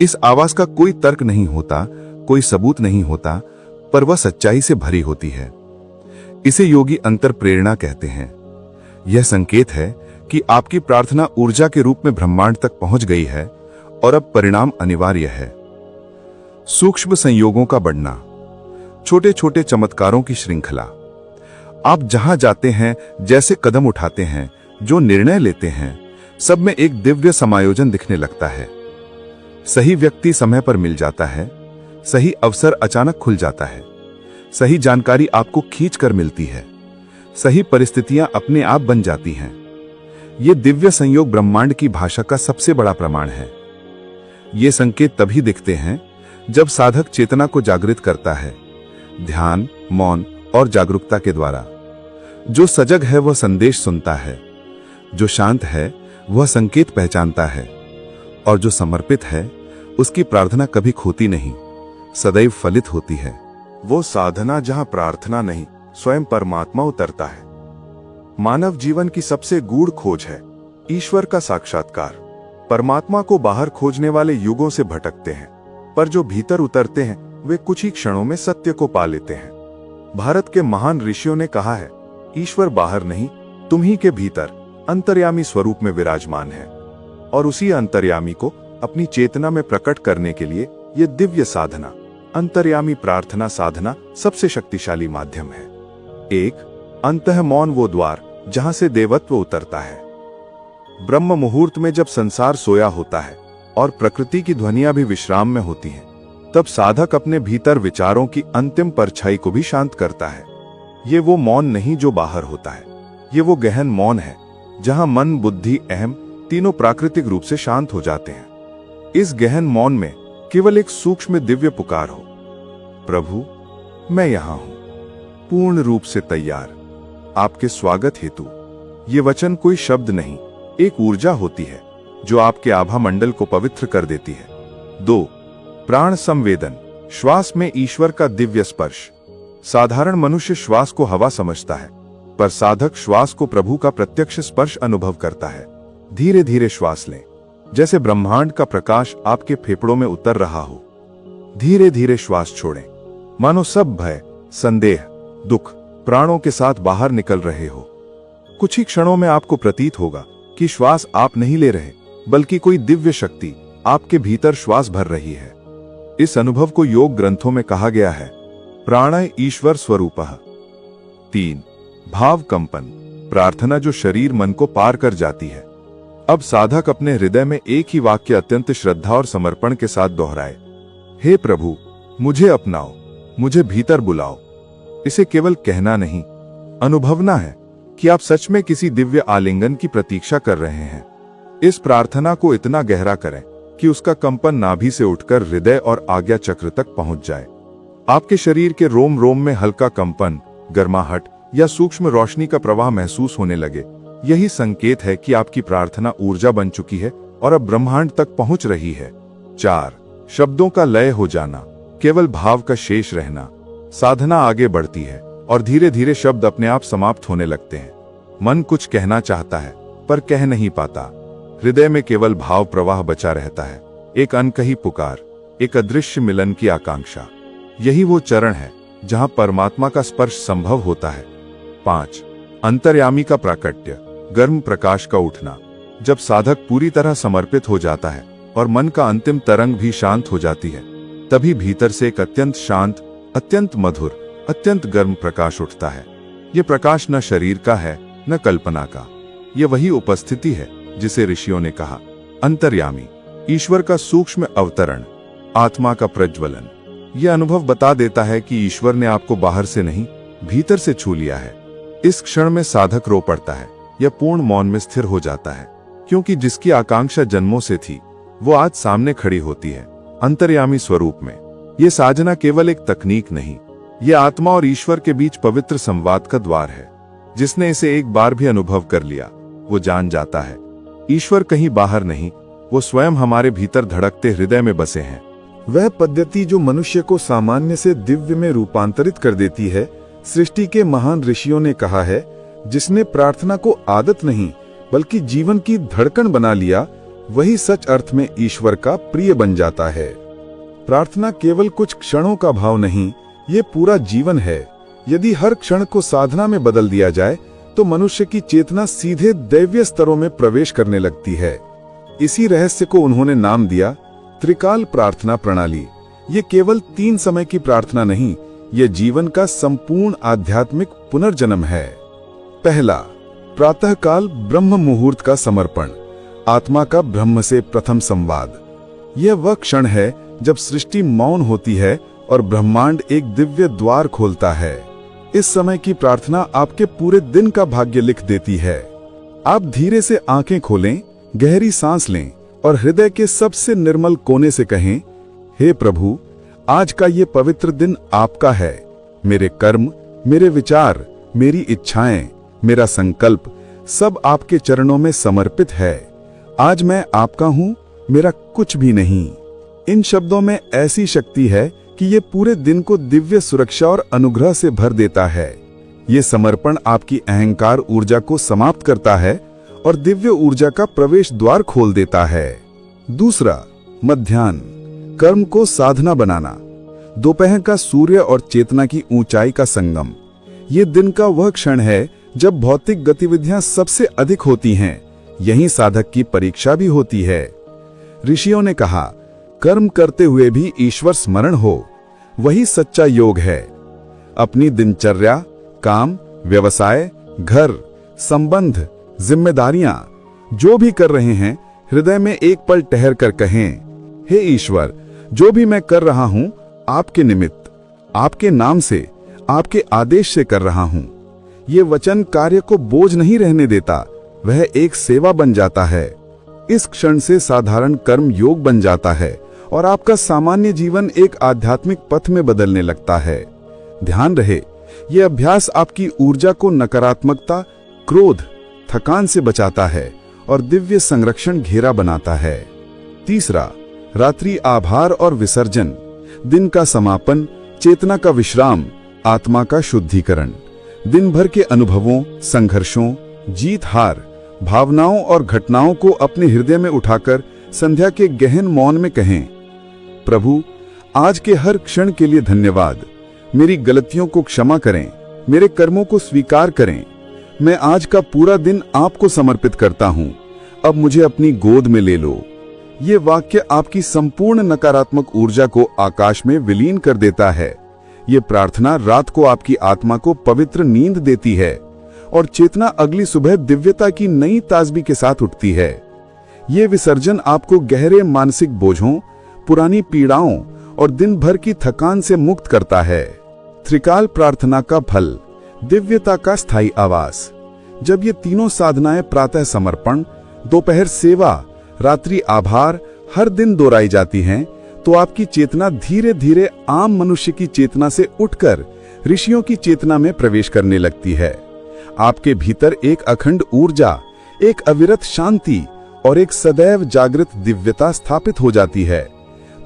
इस आवाज का कोई तर्क नहीं होता, कोई सबूत नहीं होता, पर वह सच्चाई से भरी होती है। इसे योगी अंतर प्रेरणा कहते हैं। यह संकेत है कि आपकी प्रार्थना ऊर्जा के रूप में ब्रह्मांड तक पहुंच गई है और अब परिणाम अनिवार्य है। सूक्ष्म संयोगों का बढ़ना। छोटे छोटे चमत्कारों की श्रृंखला। आप जहां जाते हैं, जैसे कदम उठाते हैं, जो निर्णय लेते हैं, सब में एक दिव्य समायोजन दिखने लगता है। सही व्यक्ति समय पर मिल जाता है, सही अवसर अचानक खुल जाता है, सही जानकारी आपको खींच कर मिलती है, सही परिस्थितियां अपने आप बन जाती हैं। ये दिव्य संयोग ब्रह्मांड की भाषा का सबसे बड़ा प्रमाण है। ये संकेत तभी दिखते हैं जब साधक चेतना को जागृत करता है, ध्यान, मौन और जागरूकता के द्वारा। जो सजग है वह संदेश सुनता है, जो शांत है वह संकेत पहचानता है, और जो समर्पित है उसकी प्रार्थना कभी खोती नहीं, सदैव फलित होती है। वो साधना जहां प्रार्थना नहीं, स्वयं परमात्मा उतरता है। मानव जीवन की सबसे गूढ़ खोज है ईश्वर का साक्षात्कार। परमात्मा को बाहर खोजने वाले युगों से भटकते हैं, पर जो भीतर उतरते हैं वे कुछ ही क्षणों में सत्य को पा लेते हैं। भारत के महान ऋषियों ने कहा है, ईश्वर बाहर नहीं, तुम ही के भीतर अंतर्यामी स्वरूप में विराजमान है। और उसी अंतर्यामी को अपनी चेतना में प्रकट करने के लिए ये दिव्य साधना, अंतर्यामी प्रार्थना साधना सबसे शक्तिशाली माध्यम है। एक, अंतः मौन वो द्वार जहां से देवत्व उतरता है। ब्रह्म मुहूर्त में जब संसार सोया होता है और प्रकृति की ध्वनियां भी विश्राम में होती हैं, तब साधक अपने भीतर विचारों की अंतिम परछाई को भी शांत करता है। ये वो मौन नहीं जो बाहर होता है, ये वो गहन मौन है जहां मन, बुद्धि, अहम तीनों प्राकृतिक रूप से शांत हो जाते हैं। इस गहन मौन में केवल एक सूक्ष्म दिव्य पुकार हो, प्रभु मैं यहां हूं, पूर्ण रूप से तैयार आपके स्वागत हेतु। ये वचन कोई शब्द नहीं, एक ऊर्जा होती है जो आपके आभा मंडल को पवित्र कर देती है। 2, प्राण संवेदन, श्वास में ईश्वर का दिव्य स्पर्श। साधारण मनुष्य श्वास को हवा समझता है, पर साधक श्वास को प्रभु का प्रत्यक्ष स्पर्श अनुभव करता है। धीरे धीरे श्वास लें, जैसे ब्रह्मांड का प्रकाश आपके फेफड़ों में उतर रहा हो। धीरे धीरे श्वास छोड़ें, मानो सब भय, संदेह, दुख प्राणों के साथ बाहर निकल रहे हो। कुछ ही क्षणों में आपको प्रतीत होगा कि श्वास आप नहीं ले रहे, बल्कि कोई दिव्य शक्ति आपके भीतर श्वास भर रही है। इस अनुभव को योग ग्रंथों में कहा गया है, प्राण ईश्वर स्वरूपः। 3, भाव कंपन, प्रार्थना जो शरीर मन को पार कर जाती है। अब साधक अपने हृदय में एक ही वाक्य अत्यंत श्रद्धा और समर्पण के साथ दोहराए, हे प्रभु मुझे अपनाओ, मुझे भीतर बुलाओ। इसे केवल कहना नहीं, अनुभवना है कि आप सच में किसी दिव्य आलिंगन की प्रतीक्षा कर रहे हैं। इस प्रार्थना को इतना गहरा करें कि उसका कंपन नाभि से उठकर हृदय और आज्ञा चक्र तक पहुंच जाए। आपके शरीर के रोम रोम में हल्का कंपन, गर्माहट या सूक्ष्म रोशनी का प्रवाह महसूस होने लगे। यही संकेत है कि आपकी प्रार्थना ऊर्जा बन चुकी है और अब ब्रह्मांड तक पहुंच रही है। 4, शब्दों का लय हो जाना, केवल भाव का शेष रहना। साधना आगे बढ़ती है और धीरे धीरे शब्द अपने आप समाप्त होने लगते हैं। मन कुछ कहना चाहता है पर कह नहीं पाता। हृदय में केवल भाव प्रवाह बचा रहता है, एक अनकही पुकार, एक अदृश्य मिलन की आकांक्षा। यही वो चरण है जहां परमात्मा का स्पर्श संभव होता है। 5, अंतर्यामी का प्राकट्य, गर्म प्रकाश का उठना। जब साधक पूरी तरह समर्पित हो जाता है और मन का अंतिम तरंग भी शांत हो जाती है, तभी भीतर से एक अत्यंत शांत, अत्यंत मधुर, अत्यंत गर्म प्रकाश उठता है। ये प्रकाश न शरीर का है न कल्पना का, ये वही उपस्थिति है जिसे ऋषियों ने कहा अंतर्यामी, ईश्वर का सूक्ष्म अवतरण, आत्मा का प्रज्वलन। यह अनुभव बता देता है कि ईश्वर ने आपको बाहर से नहीं, भीतर से छू लिया है। इस क्षण में साधक रो पड़ता है या पूर्ण मौन में स्थिर हो जाता है, क्योंकि जिसकी आकांक्षा जन्मों से थी वो आज सामने खड़ी होती है अंतर्यामी स्वरूप में। ये साधना केवल एक तकनीक नहीं, ये आत्मा और ईश्वर के बीच पवित्र संवाद का द्वार है। जिसने इसे एक बार भी अनुभव कर लिया वो जान जाता है ईश्वर कहीं बाहर नहीं, वो स्वयं हमारे भीतर धड़कते हृदय में बसे हैं। वह पद्धति जो मनुष्य को सामान्य से दिव्य में रूपांतरित कर देती है, सृष्टि के महान ऋषियों ने कहा है, जिसने प्रार्थना को आदत नहीं बल्कि जीवन की धड़कन बना लिया, वही सच अर्थ में ईश्वर का प्रिय बन जाता है। प्रार्थना केवल कुछ क्षणों का भाव नहीं, ये पूरा जीवन है। यदि हर क्षण को साधना में बदल दिया जाए तो मनुष्य की चेतना सीधे दैवीय स्तरों में प्रवेश करने लगती है। इसी रहस्य को उन्होंने नाम दिया त्रिकाल प्रार्थना प्रणाली। ये केवल 3 समय की प्रार्थना नहीं, ये जीवन का संपूर्ण आध्यात्मिक पुनर्जन्म है। पहला, प्रातःकाल ब्रह्म मुहूर्त का समर्पण, आत्मा का ब्रह्म से प्रथम संवाद। यह वह क्षण है जब सृष्टि मौन होती है और ब्रह्मांड एक दिव्य द्वार खोलता है। इस समय की प्रार्थना आपके पूरे दिन का भाग्य लिख देती है। आप धीरे से आंखें खोलें, गहरी सांस लें और हृदय के सबसे निर्मल कोने से कहें, हे प्रभु, आज का ये पवित्र दिन आपका है। मेरे कर्म, मेरे विचार, मेरी इच्छाएं, मेरा संकल्प सब आपके चरणों में समर्पित है। आज मैं आपका हूं, मेरा कुछ भी नहीं। इन शब्दों में ऐसी शक्ति है कि ये पूरे दिन को दिव्य सुरक्षा और अनुग्रह से भर देता है। ये समर्पण आपकी अहंकार ऊर्जा को समाप्त करता है और दिव्य ऊर्जा का प्रवेश द्वार खोल देता है। दूसरा, मध्याह्न, कर्म को साधना बनाना, दोपहर का सूर्य और चेतना की ऊंचाई का संगम। ये दिन का वह क्षण है जब भौतिक गतिविधियां सबसे अधिक होती हैं, यहीं साधक की परीक्षा भी होती है। ऋषियों ने कहा, कर्म करते हुए भी ईश्वर स्मरण हो, वही सच्चा योग है। अपनी दिनचर्या, काम, व्यवसाय, घर, संबंध, जिम्मेदारियां जो भी कर रहे हैं, हृदय में एक पल ठहर कर कहें, हे ईश्वर, जो भी मैं कर रहा हूं आपके निमित्त, आपके नाम से, आपके आदेश से कर रहा हूं। ये वचन कार्य को बोझ नहीं रहने देता, वह एक सेवा बन जाता है। इस क्षण से साधारण कर्म योग बन जाता है और आपका सामान्य जीवन एक आध्यात्मिक पथ में बदलने लगता है। ध्यान रहे, यह अभ्यास आपकी ऊर्जा को नकारात्मकता, क्रोध, थकान से बचाता है और दिव्य संरक्षण घेरा बनाता है। तीसरा, रात्रि आभार और विसर्जन, दिन का समापन, चेतना का विश्राम, आत्मा का शुद्धिकरण। दिन भर के अनुभवों, संघर्षों, जीत हार, भावनाओं और घटनाओं को अपने हृदय में उठाकर संध्या के गहन मौन में कहें, प्रभु, आज के हर क्षण के लिए धन्यवाद। मेरी गलतियों को क्षमा करें, मेरे कर्मों को स्वीकार करें। मैं आज का पूरा दिन आपको समर्पित करता हूं, अब मुझे अपनी गोद में ले लो। ये वाक्य आपकी संपूर्ण नकारात्मक ऊर्जा को आकाश में विलीन कर देता है। ये प्रार्थना रात को आपकी आत्मा को पवित्र नींद देती है और चेतना अगली सुबह दिव्यता की नई ताजगी के साथ उठती है। ये विसर्जन आपको गहरे मानसिक बोझों, पुरानी पीड़ाओं और दिन भर की थकान से मुक्त करता है। त्रिकाल प्रार्थना का फल, दिव्यता का स्थायी आवास। जब ये तीनों साधनाएं प्रातः समर्पण, दोपहर सेवा, रात्रि आभार हर दिन दोहराई जाती हैं, तो आपकी चेतना धीरे धीरे आम मनुष्य की चेतना से उठकर ऋषियों की चेतना में प्रवेश करने लगती है। आपके भीतर एक अखंड ऊर्जा, एक अविरत शांति और एक सदैव जागृत दिव्यता स्थापित हो जाती है।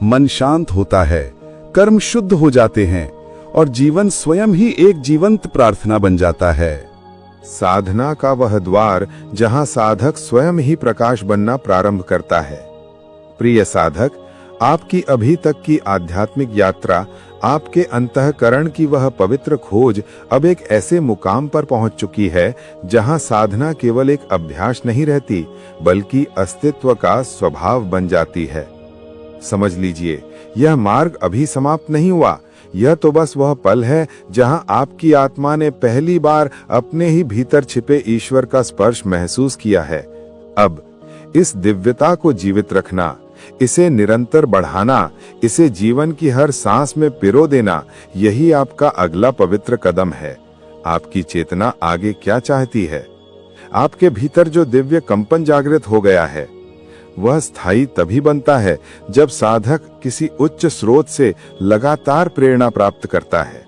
मन शांत होता है, कर्म शुद्ध हो जाते हैं और जीवन स्वयं ही एक जीवंत प्रार्थना बन जाता है। साधना का वह द्वार जहां साधक स्वयं ही प्रकाश बनना प्रारंभ करता है। प्रिय साधक, आपकी अभी तक की आध्यात्मिक यात्रा, आपके अंतःकरण की वह पवित्र खोज अब एक ऐसे मुकाम पर पहुंच चुकी है जहां साधना केवल एक अभ्यास नहीं रहती, बल्कि अस्तित्व का स्वभाव बन जाती है। समझ लीजिए, यह मार्ग अभी समाप्त नहीं हुआ। यह तो बस वह पल है जहां आपकी आत्मा ने पहली बार अपने ही भीतर छिपे ईश्वर का स्पर्श महसूस किया है। अब इस दिव्यता को जीवित रखना, इसे निरंतर बढ़ाना, इसे जीवन की हर सांस में पिरो देना, यही आपका अगला पवित्र कदम है। आपकी चेतना आगे क्या चाहती है? आपके भीतर जो दिव्य कंपन जागृत हो गया है, वह स्थायी तभी बनता है जब साधक किसी उच्च स्रोत से लगातार प्रेरणा प्राप्त करता है।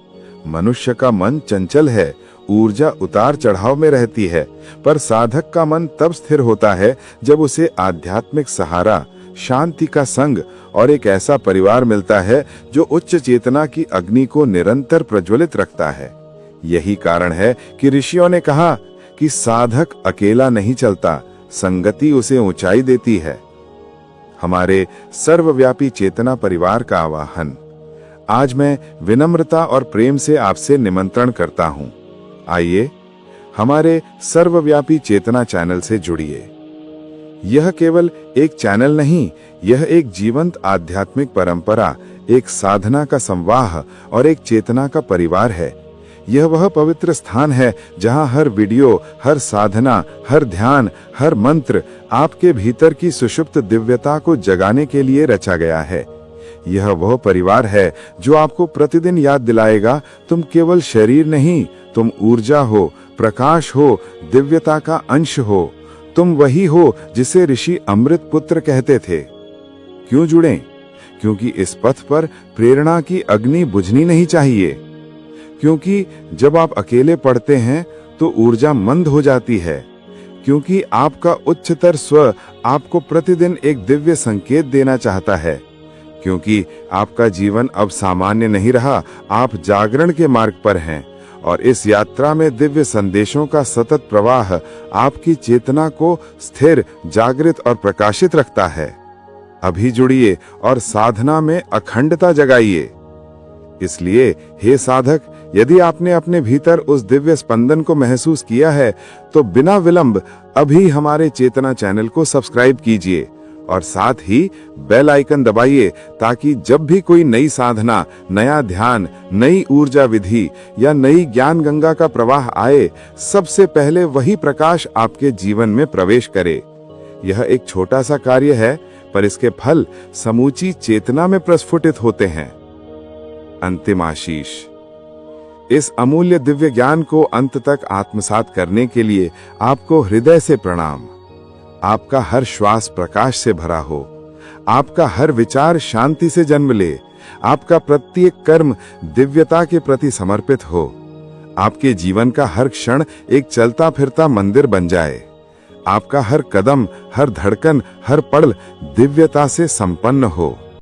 मनुष्य का मन चंचल है, ऊर्जा उतार चढ़ाव में रहती है, पर साधक का मन तब स्थिर होता है जब उसे आध्यात्मिक सहारा, शांति का संग और एक ऐसा परिवार मिलता है जो उच्च चेतना की अग्नि को निरंतर प्रज्वलित रखता है। यही कारण है कि ऋषियों ने कहा कि साधक अकेला नहीं चलता, संगति उसे ऊंचाई देती है। हमारे सर्वव्यापी चेतना परिवार का आवाहन आज मैं विनम्रता और प्रेम से आपसे निमंत्रण करता हूं। आइए हमारे सर्वव्यापी चेतना चैनल से जुड़िए। यह केवल एक चैनल नहीं, यह एक जीवंत आध्यात्मिक परंपरा, एक साधना का संवाह और एक चेतना का परिवार है। यह वह पवित्र स्थान है जहां हर वीडियो, हर साधना, हर ध्यान, हर मंत्र आपके भीतर की सुषुप्त दिव्यता को जगाने के लिए रचा गया है। यह वह परिवार है जो आपको प्रतिदिन याद दिलाएगा, तुम केवल शरीर नहीं, तुम ऊर्जा हो, प्रकाश हो, दिव्यता का अंश हो। तुम वही हो जिसे ऋषि अमृत पुत्र कहते थे। क्यों जुड़ें? क्योंकि इस पथ पर प्रेरणा की अग्नि बुझनी नहीं चाहिए। क्योंकि जब आप अकेले पढ़ते हैं तो ऊर्जा मंद हो जाती है। क्योंकि आपका उच्चतर स्व आपको प्रतिदिन एक दिव्य संकेत देना चाहता है। क्योंकि आपका जीवन अब सामान्य नहीं रहा, आप जागरण के मार्ग पर हैं और इस यात्रा में दिव्य संदेशों का सतत प्रवाह आपकी चेतना को स्थिर, जागृत और प्रकाशित रखता है। अभी जुड़िए और साधना में अखंडता जगाइए। इसलिए हे साधक, यदि आपने अपने भीतर उस दिव्य स्पंदन को महसूस किया है तो बिना विलंब अभी हमारे चेतना चैनल को सब्सक्राइब कीजिए और साथ ही बेल आइकन दबाइए ताकि जब भी कोई नई साधना, नया ध्यान, नई ऊर्जा विधि या नई ज्ञान गंगा का प्रवाह आए, सबसे पहले वही प्रकाश आपके जीवन में प्रवेश करे। यह एक छोटा सा कार्य है, पर इसके फल समूची चेतना में प्रस्फुटित होते हैं। अंतिम आशीष। इस अमूल्य दिव्य ज्ञान को अंत तक आत्मसात करने के लिए आपको हृदय से प्रणाम। आपका हर श्वास प्रकाश से भरा हो, आपका हर विचार शांति से जन्म ले, आपका प्रत्येक कर्म दिव्यता के प्रति समर्पित हो, आपके जीवन का हर क्षण एक चलता फिरता मंदिर बन जाए, आपका हर कदम, हर धड़कन, हर पल दिव्यता से संपन्न हो।